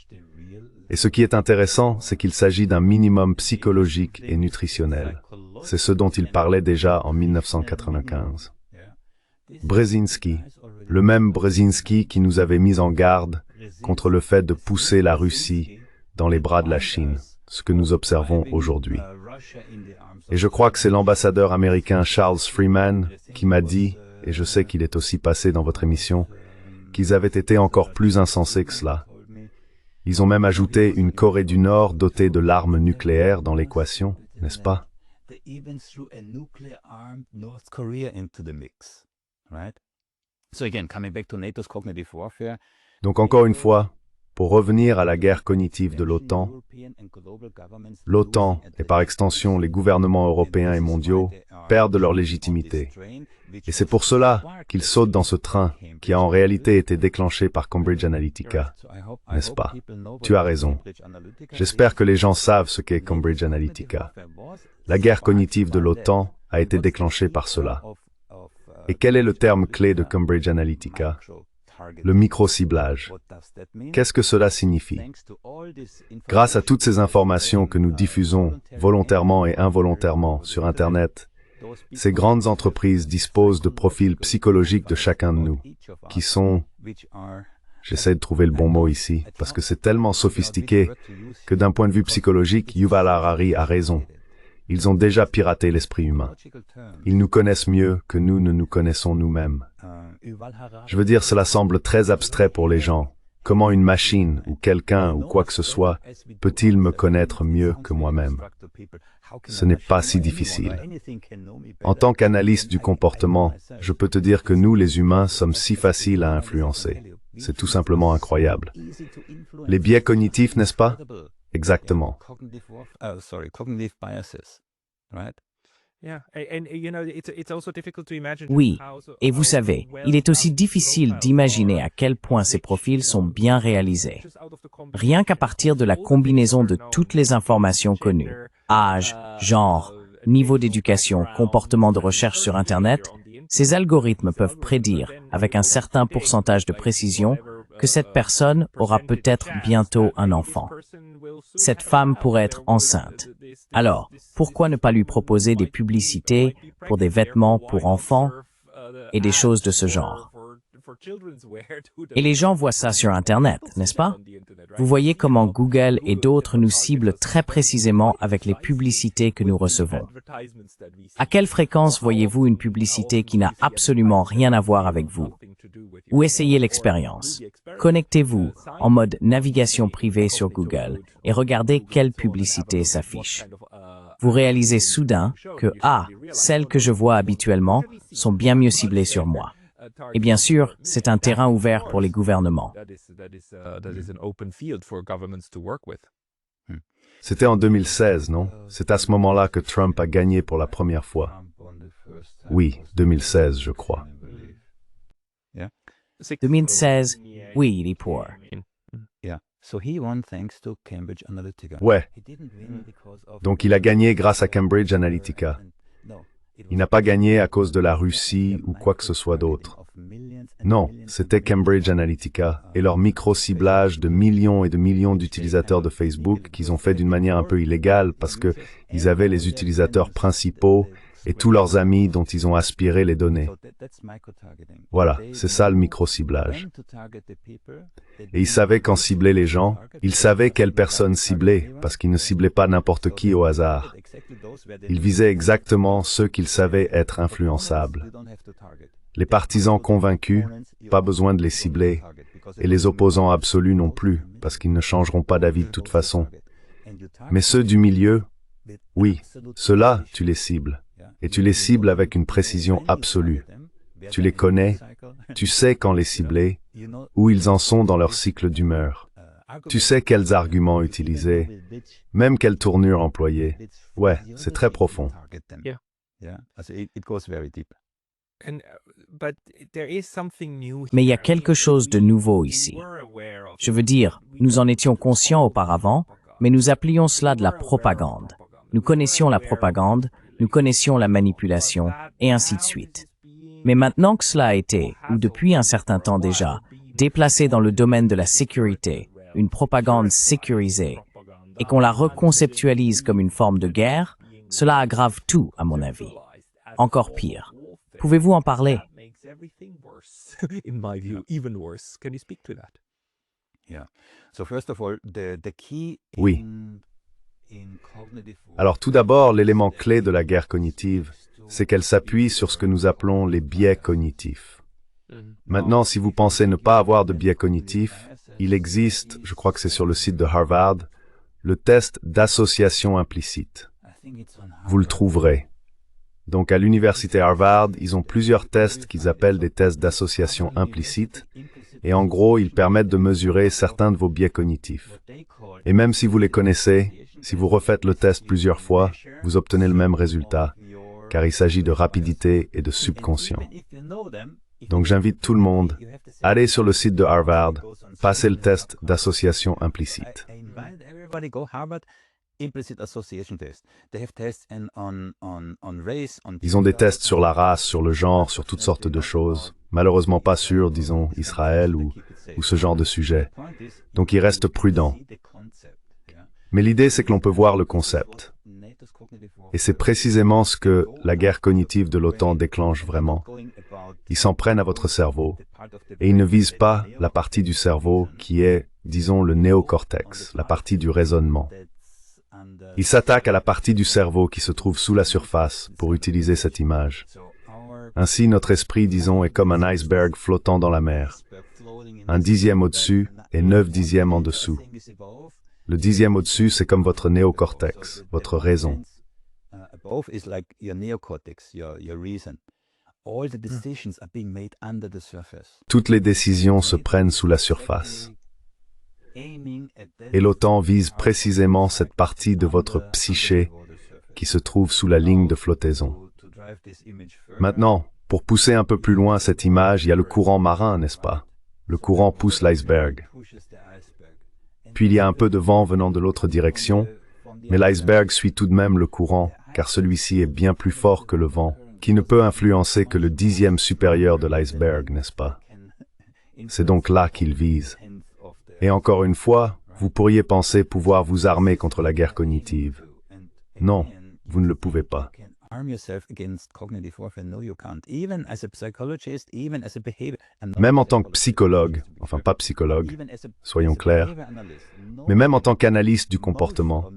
Et ce qui est intéressant, c'est qu'il s'agit d'un minimum psychologique et nutritionnel. C'est ce dont il parlait déjà en 1995. Brzezinski, le même Brzezinski qui nous avait mis en garde contre le fait de pousser la Russie dans les bras de la Chine, ce que nous observons aujourd'hui. Et je crois que c'est l'ambassadeur américain Charles Freeman qui m'a dit, et je sais qu'il est aussi passé dans votre émission, qu'ils avaient été encore plus insensés que cela. Ils ont même ajouté une Corée du Nord dotée de l'arme nucléaire dans l'équation, n'est-ce pas? Donc encore une fois, pour revenir à la guerre cognitive de l'OTAN, l'OTAN, et par extension les gouvernements européens et mondiaux, perdent leur légitimité. Et c'est pour cela qu'ils sautent dans ce train qui a en réalité été déclenché par Cambridge Analytica, n'est-ce pas? Tu as raison. J'espère que les gens savent ce qu'est Cambridge Analytica. La guerre cognitive de l'OTAN a été déclenchée par cela. Et quel est le terme clé de Cambridge Analytica? Le micro-ciblage. Qu'est-ce que cela signifie? Grâce à toutes ces informations que nous diffusons volontairement et involontairement sur Internet, ces grandes entreprises disposent de profils psychologiques de chacun de nous, qui sont... J'essaie de trouver le bon mot ici, parce que c'est tellement sophistiqué que d'un point de vue psychologique, Yuval Harari a raison. Ils ont déjà piraté l'esprit humain. Ils nous connaissent mieux que nous ne nous connaissons nous-mêmes. Je veux dire, cela semble très abstrait pour les gens. Comment une machine, ou quelqu'un, ou quoi que ce soit, peut-il me connaître mieux que moi-même? Ce n'est pas si difficile. En tant qu'analyste du comportement, je peux te dire que nous, les humains, sommes si faciles à influencer. C'est tout simplement incroyable. Les biais cognitifs, n'est-ce pas? Exactement. Oui, et vous savez, il est aussi difficile d'imaginer à quel point ces profils sont bien réalisés. Rien qu'à partir de la combinaison de toutes les informations connues, âge, genre, niveau d'éducation, comportement de recherche sur Internet, ces algorithmes peuvent prédire, avec un certain pourcentage de précision, que cette personne aura peut-être bientôt un enfant. Cette femme pourrait être enceinte. Alors, pourquoi ne pas lui proposer des publicités pour des vêtements pour enfants et des choses de ce genre? Et les gens voient ça sur Internet, n'est-ce pas? Vous voyez comment Google et d'autres nous ciblent très précisément avec les publicités que nous recevons. À quelle fréquence voyez-vous une publicité qui n'a absolument rien à voir avec vous? Ou essayez l'expérience. Connectez-vous en mode navigation privée sur Google et regardez quelle publicité s'affiche. Vous réalisez soudain que, celles que je vois habituellement sont bien mieux ciblées sur moi. Et bien sûr, c'est un terrain ouvert pour les gouvernements. C'était en 2016, non? C'est à ce moment-là que Trump a gagné pour la première fois. Oui, 2016, je crois. 2016, oui, il est pour. Ouais. Donc il a gagné grâce à Cambridge Analytica. Il n'a pas gagné à cause de la Russie ou quoi que ce soit d'autre. Non, c'était Cambridge Analytica et leur micro-ciblage de millions et de millions d'utilisateurs de Facebook qu'ils ont fait d'une manière un peu illégale parce que ils avaient les utilisateurs principaux et tous leurs amis dont ils ont aspiré les données. Voilà, c'est ça le micro-ciblage. Et ils savaient quand cibler les gens, ils savaient quelles personnes cibler, parce qu'ils ne ciblaient pas n'importe qui au hasard. Ils visaient exactement ceux qu'ils savaient être influençables. Les partisans convaincus, pas besoin de les cibler, et les opposants absolus non plus, parce qu'ils ne changeront pas d'avis de toute façon. Mais ceux du milieu, oui, ceux-là, tu les cibles. Et tu les cibles avec une précision absolue. Tu les connais, tu sais quand les cibler, où ils en sont dans leur cycle d'humeur. Tu sais quels arguments utiliser, même quelle tournure employer. Ouais, c'est très profond. Yeah. Yeah, also it goes very deep. Mais il y a quelque chose de nouveau ici. Je veux dire, nous en étions conscients auparavant, mais nous appelions cela de la propagande. Nous connaissions la propagande, nous connaissions la manipulation, et ainsi de suite. Mais maintenant que cela a été, ou depuis un certain temps déjà, déplacé dans le domaine de la sécurité, une propagande sécurisée, et qu'on la reconceptualise comme une forme de guerre, cela aggrave tout, à mon avis. Encore pire. Pouvez-vous en parler? In my view, even worse. Can you speak to that? Yeah. So first of all, the key Oui. in cognitive Alors tout d'abord, l'élément clé de la guerre cognitive, c'est qu'elle s'appuie sur ce que nous appelons les biais cognitifs. Maintenant, si vous pensez ne pas avoir de biais cognitifs, il existe, je crois que c'est sur le site de Harvard, le test d'association implicite. Vous le trouverez. Donc à l'université Harvard, ils ont plusieurs tests qu'ils appellent des tests d'association implicite, et en gros, ils permettent de mesurer certains de vos biais cognitifs. Et même si vous les connaissez, si vous refaites le test plusieurs fois, vous obtenez le même résultat, car il s'agit de rapidité et de subconscient. Donc j'invite tout le monde, allez sur le site de Harvard, passez le test d'association implicite. Ils ont des tests sur la race, sur le genre, sur toutes sortes de choses. Malheureusement pas sur, disons, Israël ou ce genre de sujet. Donc ils restent prudents. Mais l'idée, c'est que l'on peut voir le concept. Et c'est précisément ce que la guerre cognitive de l'OTAN déclenche vraiment. Ils s'en prennent à votre cerveau, et ils ne visent pas la partie du cerveau qui est, disons, le néocortex, la partie du raisonnement. Ils s'attaquent à la partie du cerveau qui se trouve sous la surface pour utiliser cette image. Ainsi, notre esprit, disons, est comme un iceberg flottant dans la mer. Un dixième au-dessus et 9/10 en dessous. Le dixième au-dessus, c'est comme votre néocortex, votre raison. Toutes les décisions se prennent sous la surface. Et l'OTAN vise précisément cette partie de votre psyché qui se trouve sous la ligne de flottaison. Maintenant, pour pousser un peu plus loin cette image, il y a le courant marin, n'est-ce pas? Le courant pousse l'iceberg. Puis il y a un peu de vent venant de l'autre direction, mais l'iceberg suit tout de même le courant, car celui-ci est bien plus fort que le vent, qui ne peut influencer que le dixième supérieur de l'iceberg, n'est-ce pas? C'est donc là qu'il vise. Et encore une fois, vous pourriez penser pouvoir vous armer contre la guerre cognitive. Non, vous ne le pouvez pas. Même en tant que psychologue, enfin pas psychologue, soyons clairs, mais même en tant qu'analyste du comportement,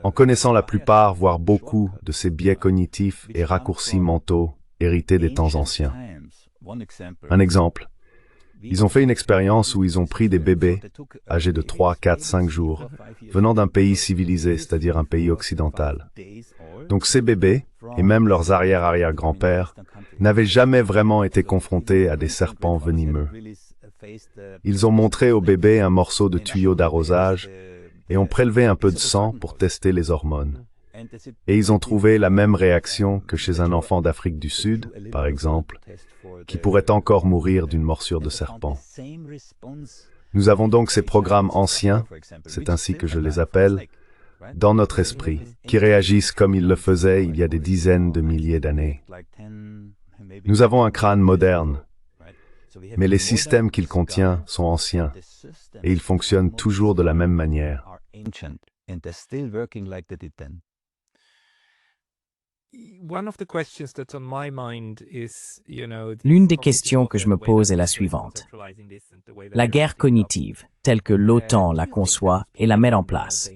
en connaissant la plupart, voire beaucoup, de ces biais cognitifs et raccourcis mentaux hérités des temps anciens. Un exemple. Ils ont fait une expérience où ils ont pris des bébés, âgés de 3, 4, 5 jours, venant d'un pays civilisé, c'est-à-dire un pays occidental. Donc ces bébés, et même leurs arrière-arrière-grands-pères, n'avaient jamais vraiment été confrontés à des serpents venimeux. Ils ont montré aux bébés un morceau de tuyau d'arrosage et ont prélevé un peu de sang pour tester les hormones. Et ils ont trouvé la même réaction que chez un enfant d'Afrique du Sud, par exemple, qui pourrait encore mourir d'une morsure de serpent. Nous avons donc ces programmes anciens, c'est ainsi que je les appelle, dans notre esprit, qui réagissent comme ils le faisaient il y a des dizaines de milliers d'années. Nous avons un crâne moderne, mais les systèmes qu'il contient sont anciens, et ils fonctionnent toujours de la même manière. L'une des questions que je me pose est la suivante. La guerre cognitive, telle que l'OTAN la conçoit et la met en place,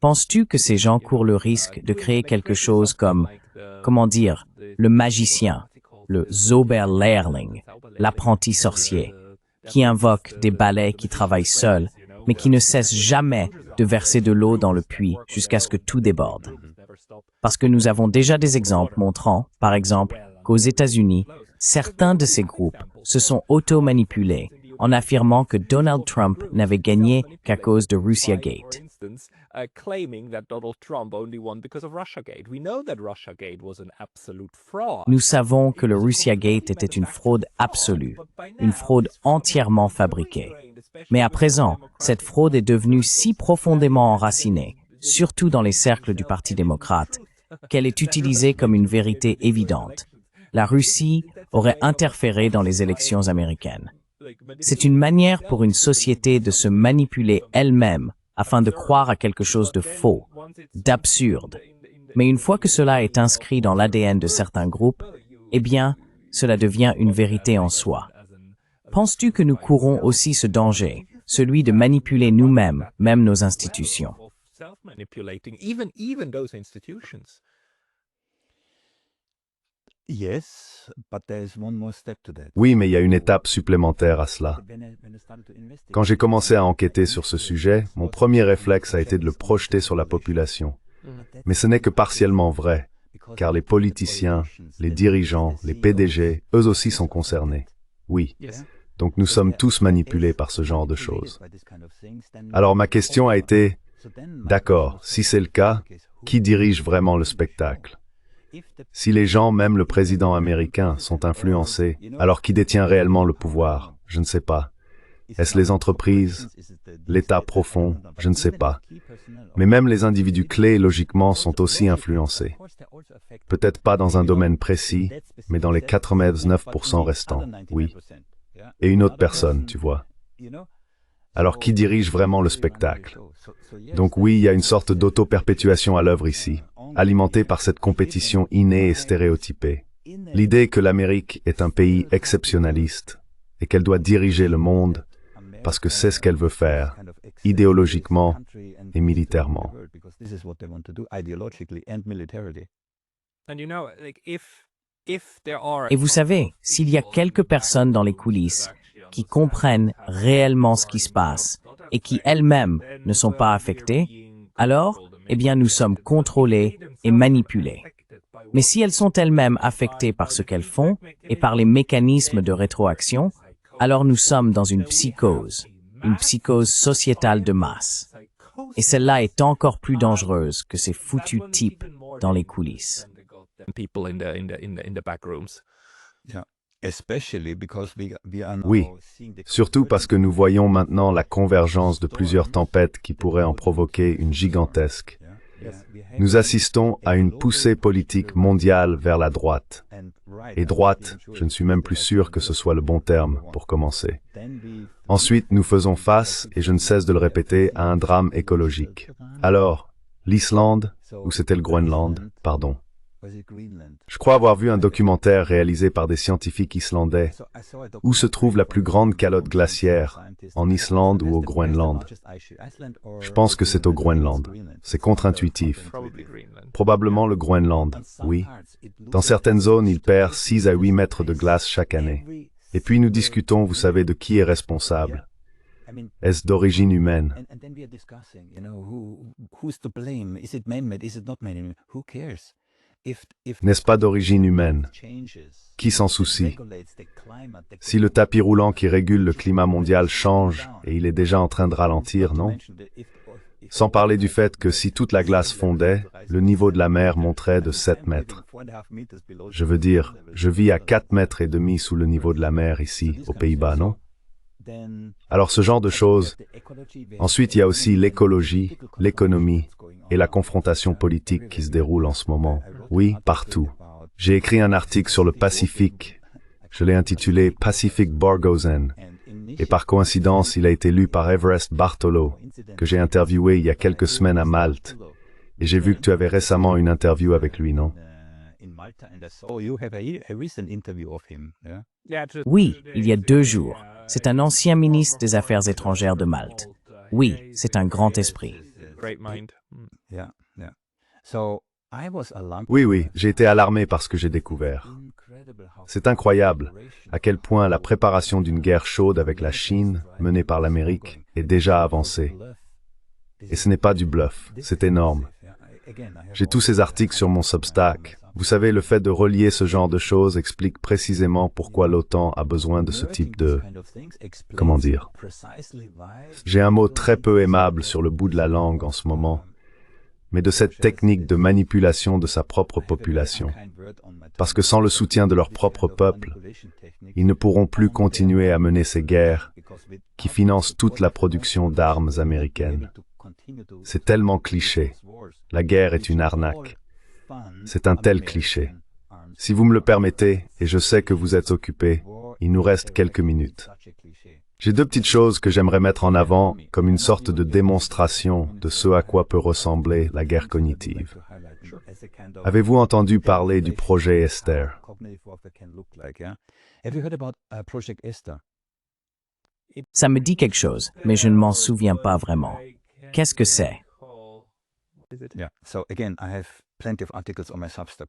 penses-tu que ces gens courent le risque de créer quelque chose comme, comment dire, le magicien, le Zauberlehrling, l'apprenti sorcier, qui invoque des balais qui travaillent seuls, mais qui ne cessent jamais de verser de l'eau dans le puits jusqu'à ce que tout déborde? Parce que nous avons déjà des exemples montrant, par exemple, qu'aux États-Unis, certains de ces groupes se sont auto-manipulés en affirmant que Donald Trump n'avait gagné qu'à cause de Russiagate. Nous savons que le Russiagate était une fraude absolue, une fraude entièrement fabriquée. Mais à présent, cette fraude est devenue si profondément enracinée, surtout dans les cercles du Parti démocrate, qu'elle est utilisée comme une vérité évidente. La Russie aurait interféré dans les élections américaines. C'est une manière pour une société de se manipuler elle-même afin de croire à quelque chose de faux, d'absurde. Mais une fois que cela est inscrit dans l'ADN de certains groupes, eh bien, cela devient une vérité en soi. Penses-tu que nous courons aussi ce danger, celui de manipuler nous-mêmes, même nos institutions? Oui, mais il y a une étape supplémentaire à cela. Quand j'ai commencé à enquêter sur ce sujet, mon premier réflexe a été de le projeter sur la population. Mais ce n'est que partiellement vrai, car les politiciens, les dirigeants, les PDG, eux aussi sont concernés. Oui. Donc nous sommes tous manipulés par ce genre de choses. Alors ma question a été, d'accord, si c'est le cas, qui dirige vraiment le spectacle? Si les gens, même le président américain, sont influencés, alors qui détient réellement le pouvoir? Je ne sais pas. Est-ce les entreprises? L'État profond? Je ne sais pas. Mais même les individus clés, logiquement, sont aussi influencés. Peut-être pas dans un domaine précis, mais dans les 99% restants, oui. Et une autre personne, tu vois. Alors qui dirige vraiment le spectacle? Donc oui, il y a une sorte d'auto-perpétuation à l'œuvre ici, alimentée par cette compétition innée et stéréotypée. L'idée que l'Amérique est un pays exceptionnaliste et qu'elle doit diriger le monde parce que c'est ce qu'elle veut faire, idéologiquement et militairement. Et vous savez, s'il y a quelques personnes dans les coulisses qui comprennent réellement ce qui se passe et qui elles-mêmes ne sont pas affectées, alors, eh bien, nous sommes contrôlés et manipulés. Mais si elles sont elles-mêmes affectées par ce qu'elles font et par les mécanismes de rétroaction, alors nous sommes dans une psychose sociétale de masse. Et celle-là est encore plus dangereuse que ces foutus types dans les coulisses. Oui, surtout parce que nous voyons maintenant la convergence de plusieurs tempêtes qui pourraient en provoquer une gigantesque. Nous assistons à une poussée politique mondiale vers la droite. Et droite, je ne suis même plus sûr que ce soit le bon terme pour commencer. Ensuite, nous faisons face, et je ne cesse de le répéter, à un drame écologique. Alors, l'Islande, ou c'était le Groenland, pardon. Je crois avoir vu un documentaire réalisé par des scientifiques islandais où se trouve la plus grande calotte glaciaire, en Islande ou au Groenland. Je pense que c'est au Groenland. C'est contre-intuitif. Probablement le Groenland, oui. Dans certaines zones, il perd 6 à 8 mètres de glace chaque année. Et puis nous discutons, vous savez, de qui est responsable. Est-ce d'origine humaine? N'est-ce pas d'origine humaine? Qui s'en soucie? Si le tapis roulant qui régule le climat mondial change, et il est déjà en train de ralentir, non? Sans parler du fait que si toute la glace fondait, le niveau de la mer monterait de 7 mètres. Je veux dire, je vis à 4 mètres et demi sous le niveau de la mer ici, aux Pays-Bas, non? Alors ce genre de choses. Ensuite, il y a aussi l'écologie, l'économie et la confrontation politique qui se déroule en ce moment. Oui, partout. J'ai écrit un article sur le Pacifique. Je l'ai intitulé Pacific Bargozen. Et par coïncidence, il a été lu par Everest Bartolo, que j'ai interviewé il y a quelques semaines à Malte. Et j'ai vu que tu avais récemment une interview avec lui, non? Oui, il y a 2 jours. C'est un ancien ministre des Affaires étrangères de Malte. Oui, c'est un grand esprit. Oui, j'ai été alarmé par ce que j'ai découvert. C'est incroyable à quel point la préparation d'une guerre chaude avec la Chine, menée par l'Amérique, est déjà avancée. Et ce n'est pas du bluff, c'est énorme. J'ai tous ces articles sur mon Substack, Vous savez, le fait de relier ce genre de choses explique précisément pourquoi l'OTAN a besoin de ce type de... Comment dire? J'ai un mot très peu aimable sur le bout de la langue en ce moment, mais de cette technique de manipulation de sa propre population. Parce que sans le soutien de leur propre peuple, ils ne pourront plus continuer à mener ces guerres qui financent toute la production d'armes américaines. C'est tellement cliché. La guerre est une arnaque. C'est un tel cliché. Si vous me le permettez, et je sais que vous êtes occupé, il nous reste quelques minutes. J'ai deux petites choses que j'aimerais mettre en avant comme une sorte de démonstration de ce à quoi peut ressembler la guerre cognitive. Avez-vous entendu parler du projet Esther? Ça me dit quelque chose, mais je ne m'en souviens pas vraiment. Qu'est-ce que c'est?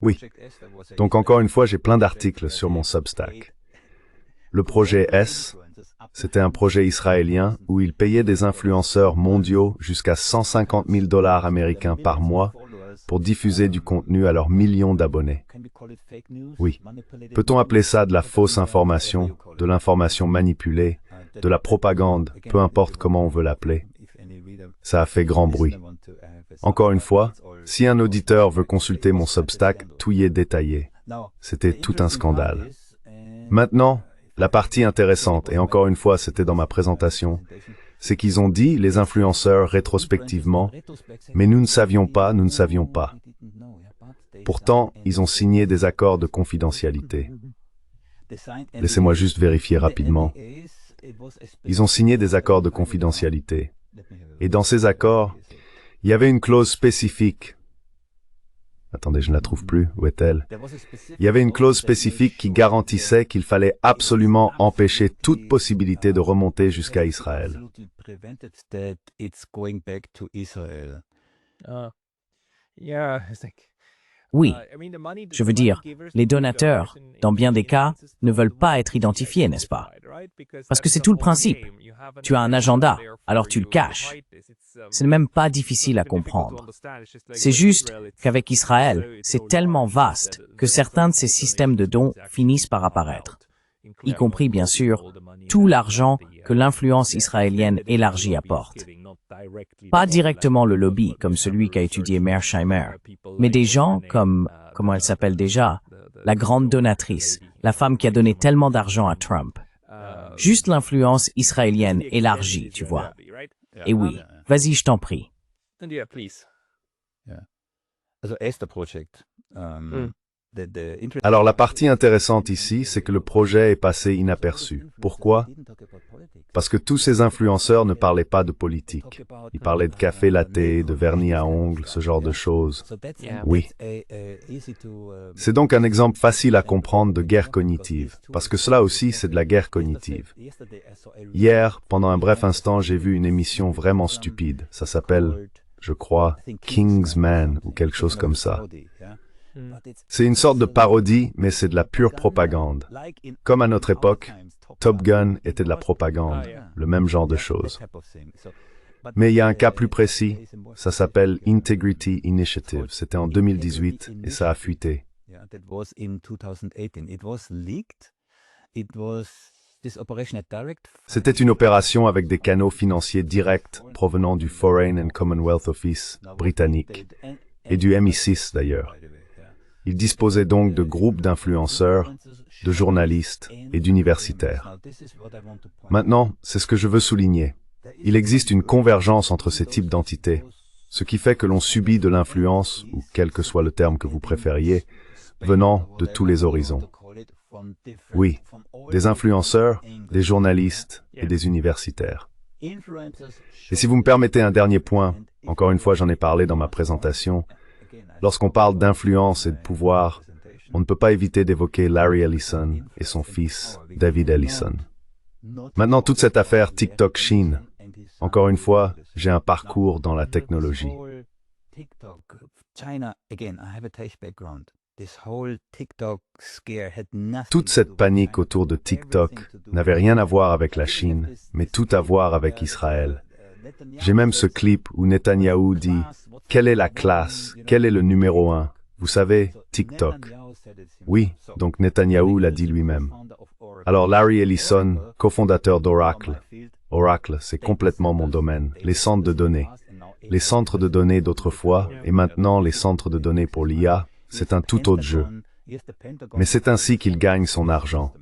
Oui. Donc encore une fois, j'ai plein d'articles sur mon Substack. Le projet S, c'était un projet israélien où il payait des influenceurs mondiaux jusqu'à 150 000 $ américains par mois pour diffuser du contenu à leurs millions d'abonnés. Oui. Peut-on appeler ça de la fausse information, de l'information manipulée, de la propagande, peu importe comment on veut l'appeler? Ça a fait grand bruit. Encore une fois, si un auditeur veut consulter mon Substack, tout y est détaillé. C'était tout un scandale. Maintenant, la partie intéressante, et encore une fois, c'était dans ma présentation, c'est qu'ils ont dit, les influenceurs, rétrospectivement, mais nous ne savions pas. Pourtant, ils ont signé des accords de confidentialité. Laissez-moi juste vérifier rapidement. Ils ont signé des accords de confidentialité. Et dans ces accords, il y avait une clause spécifique. Attendez, je ne la trouve plus. Où est-elle? Il y avait une clause spécifique qui garantissait qu'il fallait absolument empêcher toute possibilité de remonter jusqu'à Israël. Oui, je veux dire, les donateurs, dans bien des cas, ne veulent pas être identifiés, n'est-ce pas? Parce que c'est tout le principe. Tu as un agenda, alors tu le caches. Ce n'est même pas difficile à comprendre. C'est juste qu'avec Israël, c'est tellement vaste que certains de ces systèmes de dons finissent par apparaître, y compris, bien sûr, tout l'argent que l'influence israélienne élargie apporte. Pas directement le lobby, comme celui qu'a étudié Mearsheimer, mais des gens comme, comment elle s'appelle déjà, la grande donatrice, la femme qui a donné tellement d'argent à Trump. Juste l'influence israélienne élargie, tu vois. Et oui, vas-y, je t'en prie. Alors la partie intéressante ici, c'est que le projet est passé inaperçu. Pourquoi? Parce que tous ces influenceurs ne parlaient pas de politique. Ils parlaient de café latte, de vernis à ongles, ce genre de choses. Oui. C'est donc un exemple facile à comprendre de guerre cognitive, parce que cela aussi, c'est de la guerre cognitive. Hier, pendant un bref instant, j'ai vu une émission vraiment stupide. Ça s'appelle, je crois, Kingsman ou quelque chose comme ça. C'est une sorte de parodie, mais c'est de la pure propagande. Comme à notre époque, Top Gun était de la propagande, le même genre de choses. Mais il y a un cas plus précis, ça s'appelle Integrity Initiative. C'était en 2018 et ça a fuité. C'était une opération avec des canaux financiers directs provenant du Foreign and Commonwealth Office britannique et du MI6 d'ailleurs. Il disposait donc de groupes d'influenceurs, de journalistes et d'universitaires. Maintenant, c'est ce que je veux souligner. Il existe une convergence entre ces types d'entités, ce qui fait que l'on subit de l'influence, ou quel que soit le terme que vous préfériez, venant de tous les horizons. Oui, des influenceurs, des journalistes et des universitaires. Et si vous me permettez un dernier point, encore une fois j'en ai parlé dans ma présentation, lorsqu'on parle d'influence et de pouvoir, on ne peut pas éviter d'évoquer Larry Ellison et son fils, David Ellison. Maintenant, toute cette affaire TikTok-Chine, encore une fois, j'ai un parcours dans la technologie. Toute cette panique autour de TikTok n'avait rien à voir avec la Chine, mais tout à voir avec Israël. J'ai même ce clip où Netanyahou dit « Quelle est la classe? Quel est le numéro 1 ?» Vous savez, TikTok. Oui, donc Netanyahou l'a dit lui-même. Alors Larry Ellison, cofondateur d'Oracle. Oracle, c'est complètement mon domaine. Les centres de données. Les centres de données d'autrefois, et maintenant les centres de données pour l'IA, c'est un tout autre jeu. Mais c'est ainsi qu'il gagne son argent.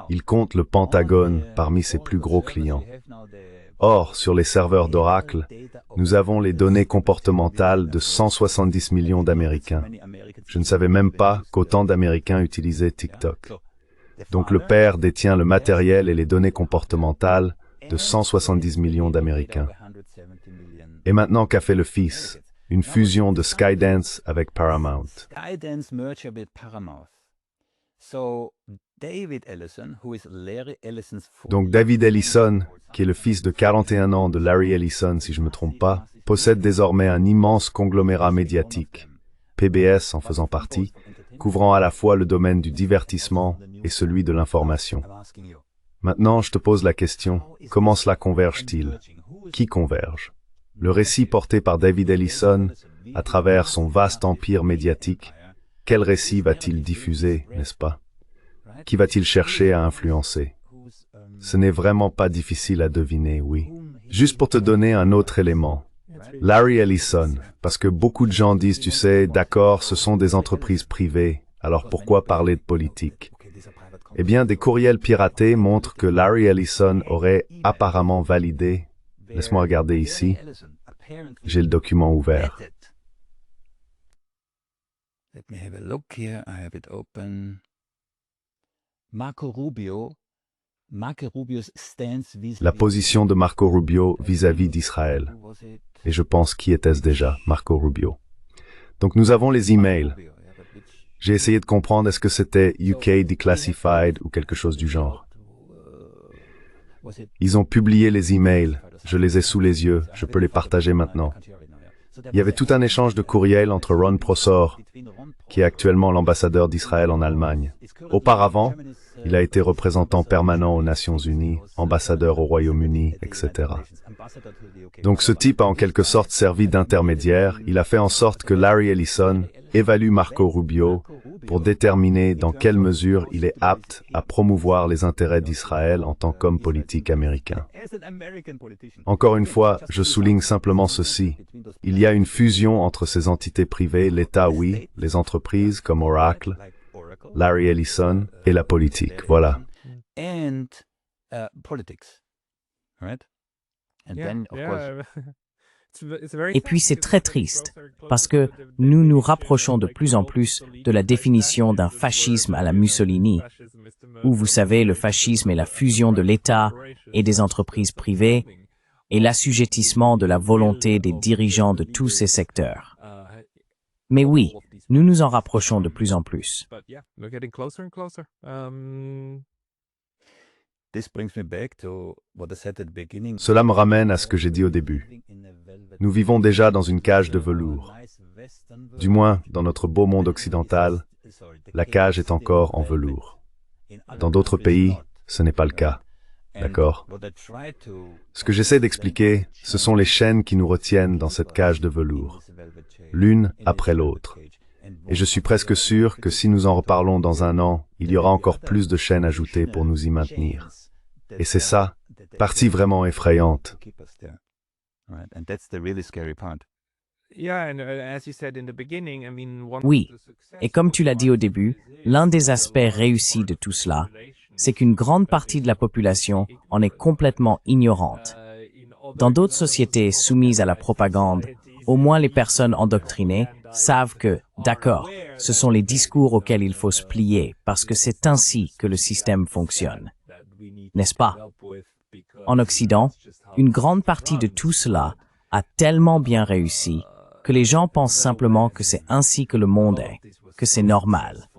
Il compte le Pentagone parmi ses plus gros clients. Or, sur les serveurs d'Oracle, nous avons les données comportementales de 170 millions d'Américains. Je ne savais même pas qu'autant d'Américains utilisaient TikTok. Donc le père détient le matériel et les données comportementales de 170 millions d'Américains. Et maintenant, qu'a fait le fils? Une fusion de Skydance avec Paramount. Donc David Ellison, qui est le fils de 41 ans de Larry Ellison, si je ne me trompe pas, possède désormais un immense conglomérat médiatique, PBS en faisant partie, couvrant à la fois le domaine du divertissement et celui de l'information. Maintenant, je te pose la question, comment cela converge-t-il? Qui converge? Le récit porté par David Ellison, à travers son vaste empire médiatique, quel récit va-t-il diffuser, n'est-ce pas? Qui va-t-il chercher à influencer? Ce n'est vraiment pas difficile à deviner, oui. Juste pour te donner un autre élément. Larry Ellison, parce que beaucoup de gens disent, tu sais, d'accord, ce sont des entreprises privées, alors pourquoi parler de politique? Eh bien, des courriels piratés montrent que Larry Ellison aurait apparemment validé. Laisse-moi regarder ici. J'ai le document ouvert. Let me have a look here. I have it open. Marco Rubio's stance vis-à-vis La position de Marco Rubio vis-à-vis d'Israël. Et je pense qui était-ce déjà, Marco Rubio. Donc nous avons les emails. J'ai essayé de comprendre est-ce que c'était UK Declassified ou quelque chose du genre. Ils ont publié les emails. Je les ai sous les yeux. Je peux les partager maintenant. Il y avait tout un échange de courriels entre Ron Prosor, qui est actuellement l'ambassadeur d'Israël en Allemagne. Auparavant, il a été représentant permanent aux Nations Unies, ambassadeur au Royaume-Uni, etc. Donc ce type a en quelque sorte servi d'intermédiaire. Il a fait en sorte que Larry Ellison évalue Marco Rubio pour déterminer dans quelle mesure il est apte à promouvoir les intérêts d'Israël en tant qu'homme politique américain. Encore une fois, je souligne simplement ceci. Il y a une fusion entre ces entités privées, l'État oui, les entreprises comme Oracle, Larry Ellison et la politique, voilà. Et puis c'est très triste, parce que nous nous rapprochons de plus en plus de la définition d'un fascisme à la Mussolini, où vous savez, le fascisme est la fusion de l'État et des entreprises privées, et l'assujettissement de la volonté des dirigeants de tous ces secteurs. Mais oui, nous nous en rapprochons de plus en plus. Cela me ramène à ce que j'ai dit au début. Nous vivons déjà dans une cage de velours. Du moins, dans notre beau monde occidental, la cage est encore en velours. Dans d'autres pays, ce n'est pas le cas. D'accord? Ce que j'essaie d'expliquer, ce sont les chaînes qui nous retiennent dans cette cage de velours, l'une après l'autre. Et je suis presque sûr que si nous en reparlons dans un an, il y aura encore plus de chaînes ajoutées pour nous y maintenir. Et c'est ça, partie vraiment effrayante. Oui, et comme tu l'as dit au début, l'un des aspects réussis de tout cela, c'est qu'une grande partie de la population en est complètement ignorante. Dans d'autres sociétés soumises à la propagande, au moins les personnes endoctrinées savent que, d'accord, ce sont les discours auxquels il faut se plier parce que c'est ainsi que le système fonctionne. N'est-ce pas? En Occident, une grande partie de tout cela a tellement bien réussi que les gens pensent simplement que c'est ainsi que le monde est, que c'est normal.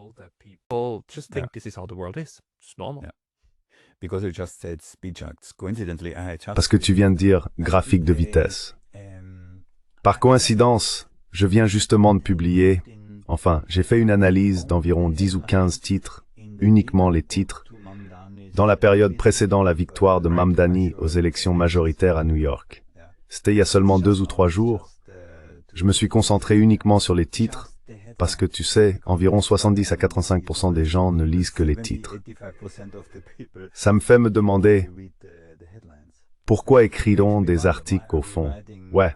Parce que tu viens de dire graphique de vitesse. Par coïncidence, je viens justement de publier, j'ai fait une analyse d'environ 10 ou 15 titres, uniquement les titres, dans la période précédant la victoire de Mamdani aux élections majoritaires à New York. C'était il y a seulement 2 ou 3 jours. Je me suis concentré uniquement sur les titres, parce que tu sais, environ 70 à 85% des gens ne lisent que les titres. Ça me fait me demander, pourquoi écrit-on des articles au fond? Ouais.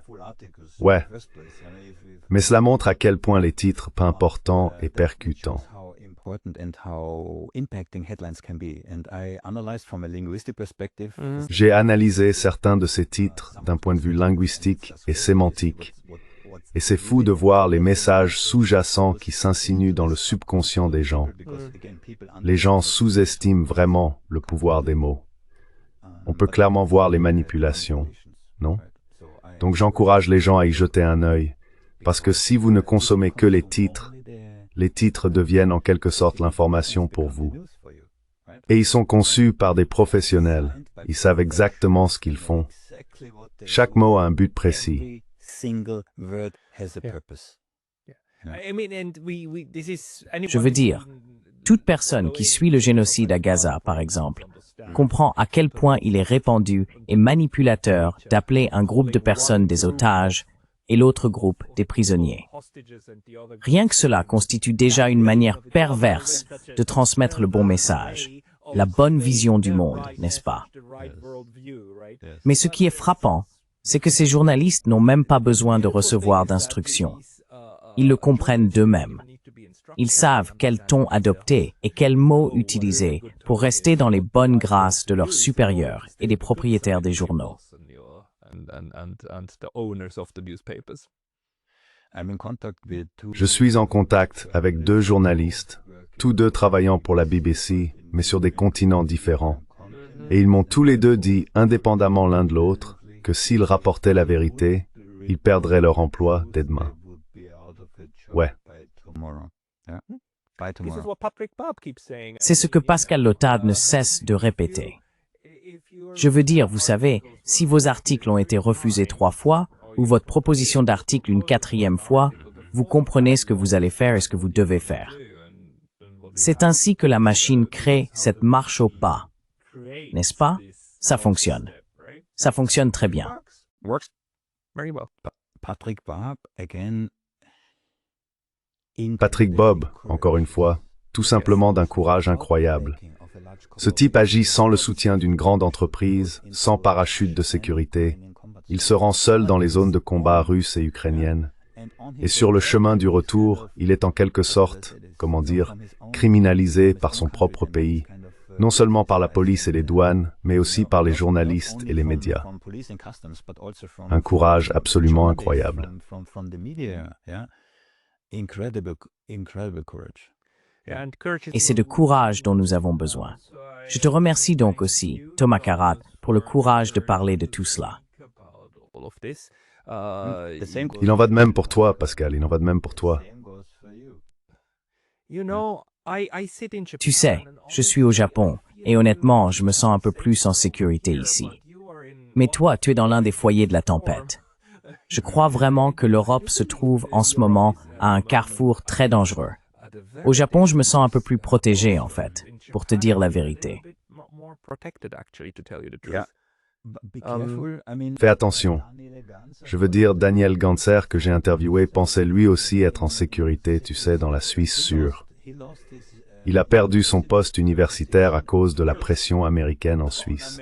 Mais cela montre à quel point les titres, peu importants et percutants. J'ai analysé certains de ces titres d'un point de vue linguistique et sémantique. Et c'est fou de voir les messages sous-jacents qui s'insinuent dans le subconscient des gens. Les gens sous-estiment vraiment le pouvoir des mots. On peut clairement voir les manipulations, non? Donc j'encourage les gens à y jeter un œil, parce que si vous ne consommez que les titres deviennent en quelque sorte l'information pour vous. Et ils sont conçus par des professionnels. Ils savent exactement ce qu'ils font. Chaque mot a un but précis. Je veux dire, toute personne qui suit le génocide à Gaza, par exemple, comprend à quel point il est répandu et manipulateur d'appeler un groupe de personnes des otages et l'autre groupe des prisonniers. Rien que cela constitue déjà une manière perverse de transmettre le bon message, la bonne vision du monde, n'est-ce pas? Mais ce qui est frappant, c'est que ces journalistes n'ont même pas besoin de recevoir d'instructions. Ils le comprennent d'eux-mêmes. Ils savent quel ton adopter et quels mots utiliser pour rester dans les bonnes grâces de leurs supérieurs et des propriétaires des journaux. Je suis en contact avec 2 journalistes, tous 2 travaillant pour la BBC, mais sur des continents différents. Et ils m'ont tous les 2 dit, indépendamment l'un de l'autre, que s'ils rapportaient la vérité, ils perdraient leur emploi dès demain. Ouais. C'est ce que Pascal Lotade ne cesse de répéter. Je veux dire, vous savez, si vos articles ont été refusés 3 fois, ou votre proposition d'article une 4e fois, vous comprenez ce que vous allez faire et ce que vous devez faire. C'est ainsi que la machine crée cette marche au pas. N'est-ce pas? Ça fonctionne. Ça fonctionne très bien. Patrick Bob, encore une fois, tout simplement d'un courage incroyable. Ce type agit sans le soutien d'une grande entreprise, sans parachute de sécurité. Il se rend seul dans les zones de combat russes et ukrainiennes. Et sur le chemin du retour, il est en quelque sorte, comment dire, criminalisé par son propre pays, non seulement par la police et les douanes, mais aussi par les journalistes et les médias. Un courage absolument incroyable. Et c'est de courage dont nous avons besoin. Je te remercie donc aussi, Thomas Karat, pour le courage de parler de tout cela. Il en va de même pour toi, Pascal, il en va de même pour toi. Tu sais, je suis au Japon, et honnêtement, je me sens un peu plus en sécurité ici. Mais toi, tu es dans l'un des foyers de la tempête. Je crois vraiment que l'Europe se trouve en ce moment à un carrefour très dangereux. Au Japon, je me sens un peu plus protégé, en fait, pour te dire la vérité. Fais attention. Je veux dire, Daniel Gantzer, que j'ai interviewé, pensait lui aussi être en sécurité, tu sais, dans la Suisse sûre. Il a perdu son poste universitaire à cause de la pression américaine en Suisse.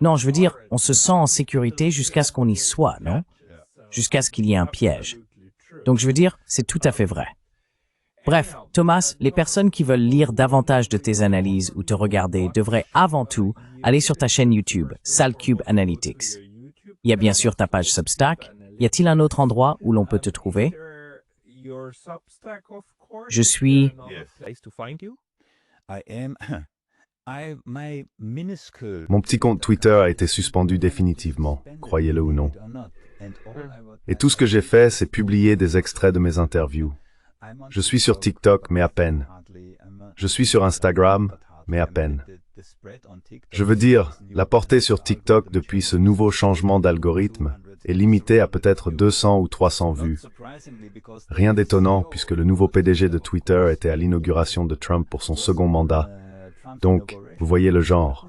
Non, je veux dire, on se sent en sécurité jusqu'à ce qu'on y soit, non? Jusqu'à ce qu'il y ait un piège. Donc je veux dire, c'est tout à fait vrai. Bref, Thomas, les personnes qui veulent lire davantage de tes analyses ou te regarder devraient avant tout aller sur ta chaîne YouTube, Salcube Analytics. Il y a bien sûr ta page Substack. Y a-t-il un autre endroit où l'on peut te trouver? Je suis... Mon petit compte Twitter a été suspendu définitivement, croyez-le ou non. Et tout ce que j'ai fait, c'est publier des extraits de mes interviews. Je suis sur TikTok, mais à peine. Je suis sur Instagram, mais à peine. Je veux dire, la portée sur TikTok depuis ce nouveau changement d'algorithme est limitée à peut-être 200 ou 300 vues. Rien d'étonnant puisque le nouveau PDG de Twitter était à l'inauguration de Trump pour son second mandat. Donc, vous voyez le genre.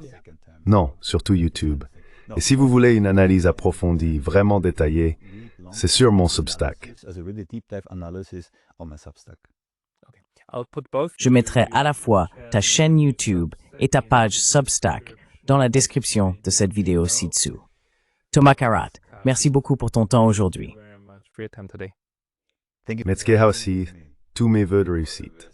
Non, surtout YouTube. Et si vous voulez une analyse approfondie, vraiment détaillée, C'est sur mon Substack. As a really deep dive analysis on my Substack. I'll put both. Je mettrai à la fois ta chaîne YouTube et ta page Substack dans la description de cette vidéo ci-dessous. Thomas Karat, merci beaucoup pour ton temps aujourd'hui. Very much for your time today. Thank you. Metzger aussi, tous mes vœux de réussite.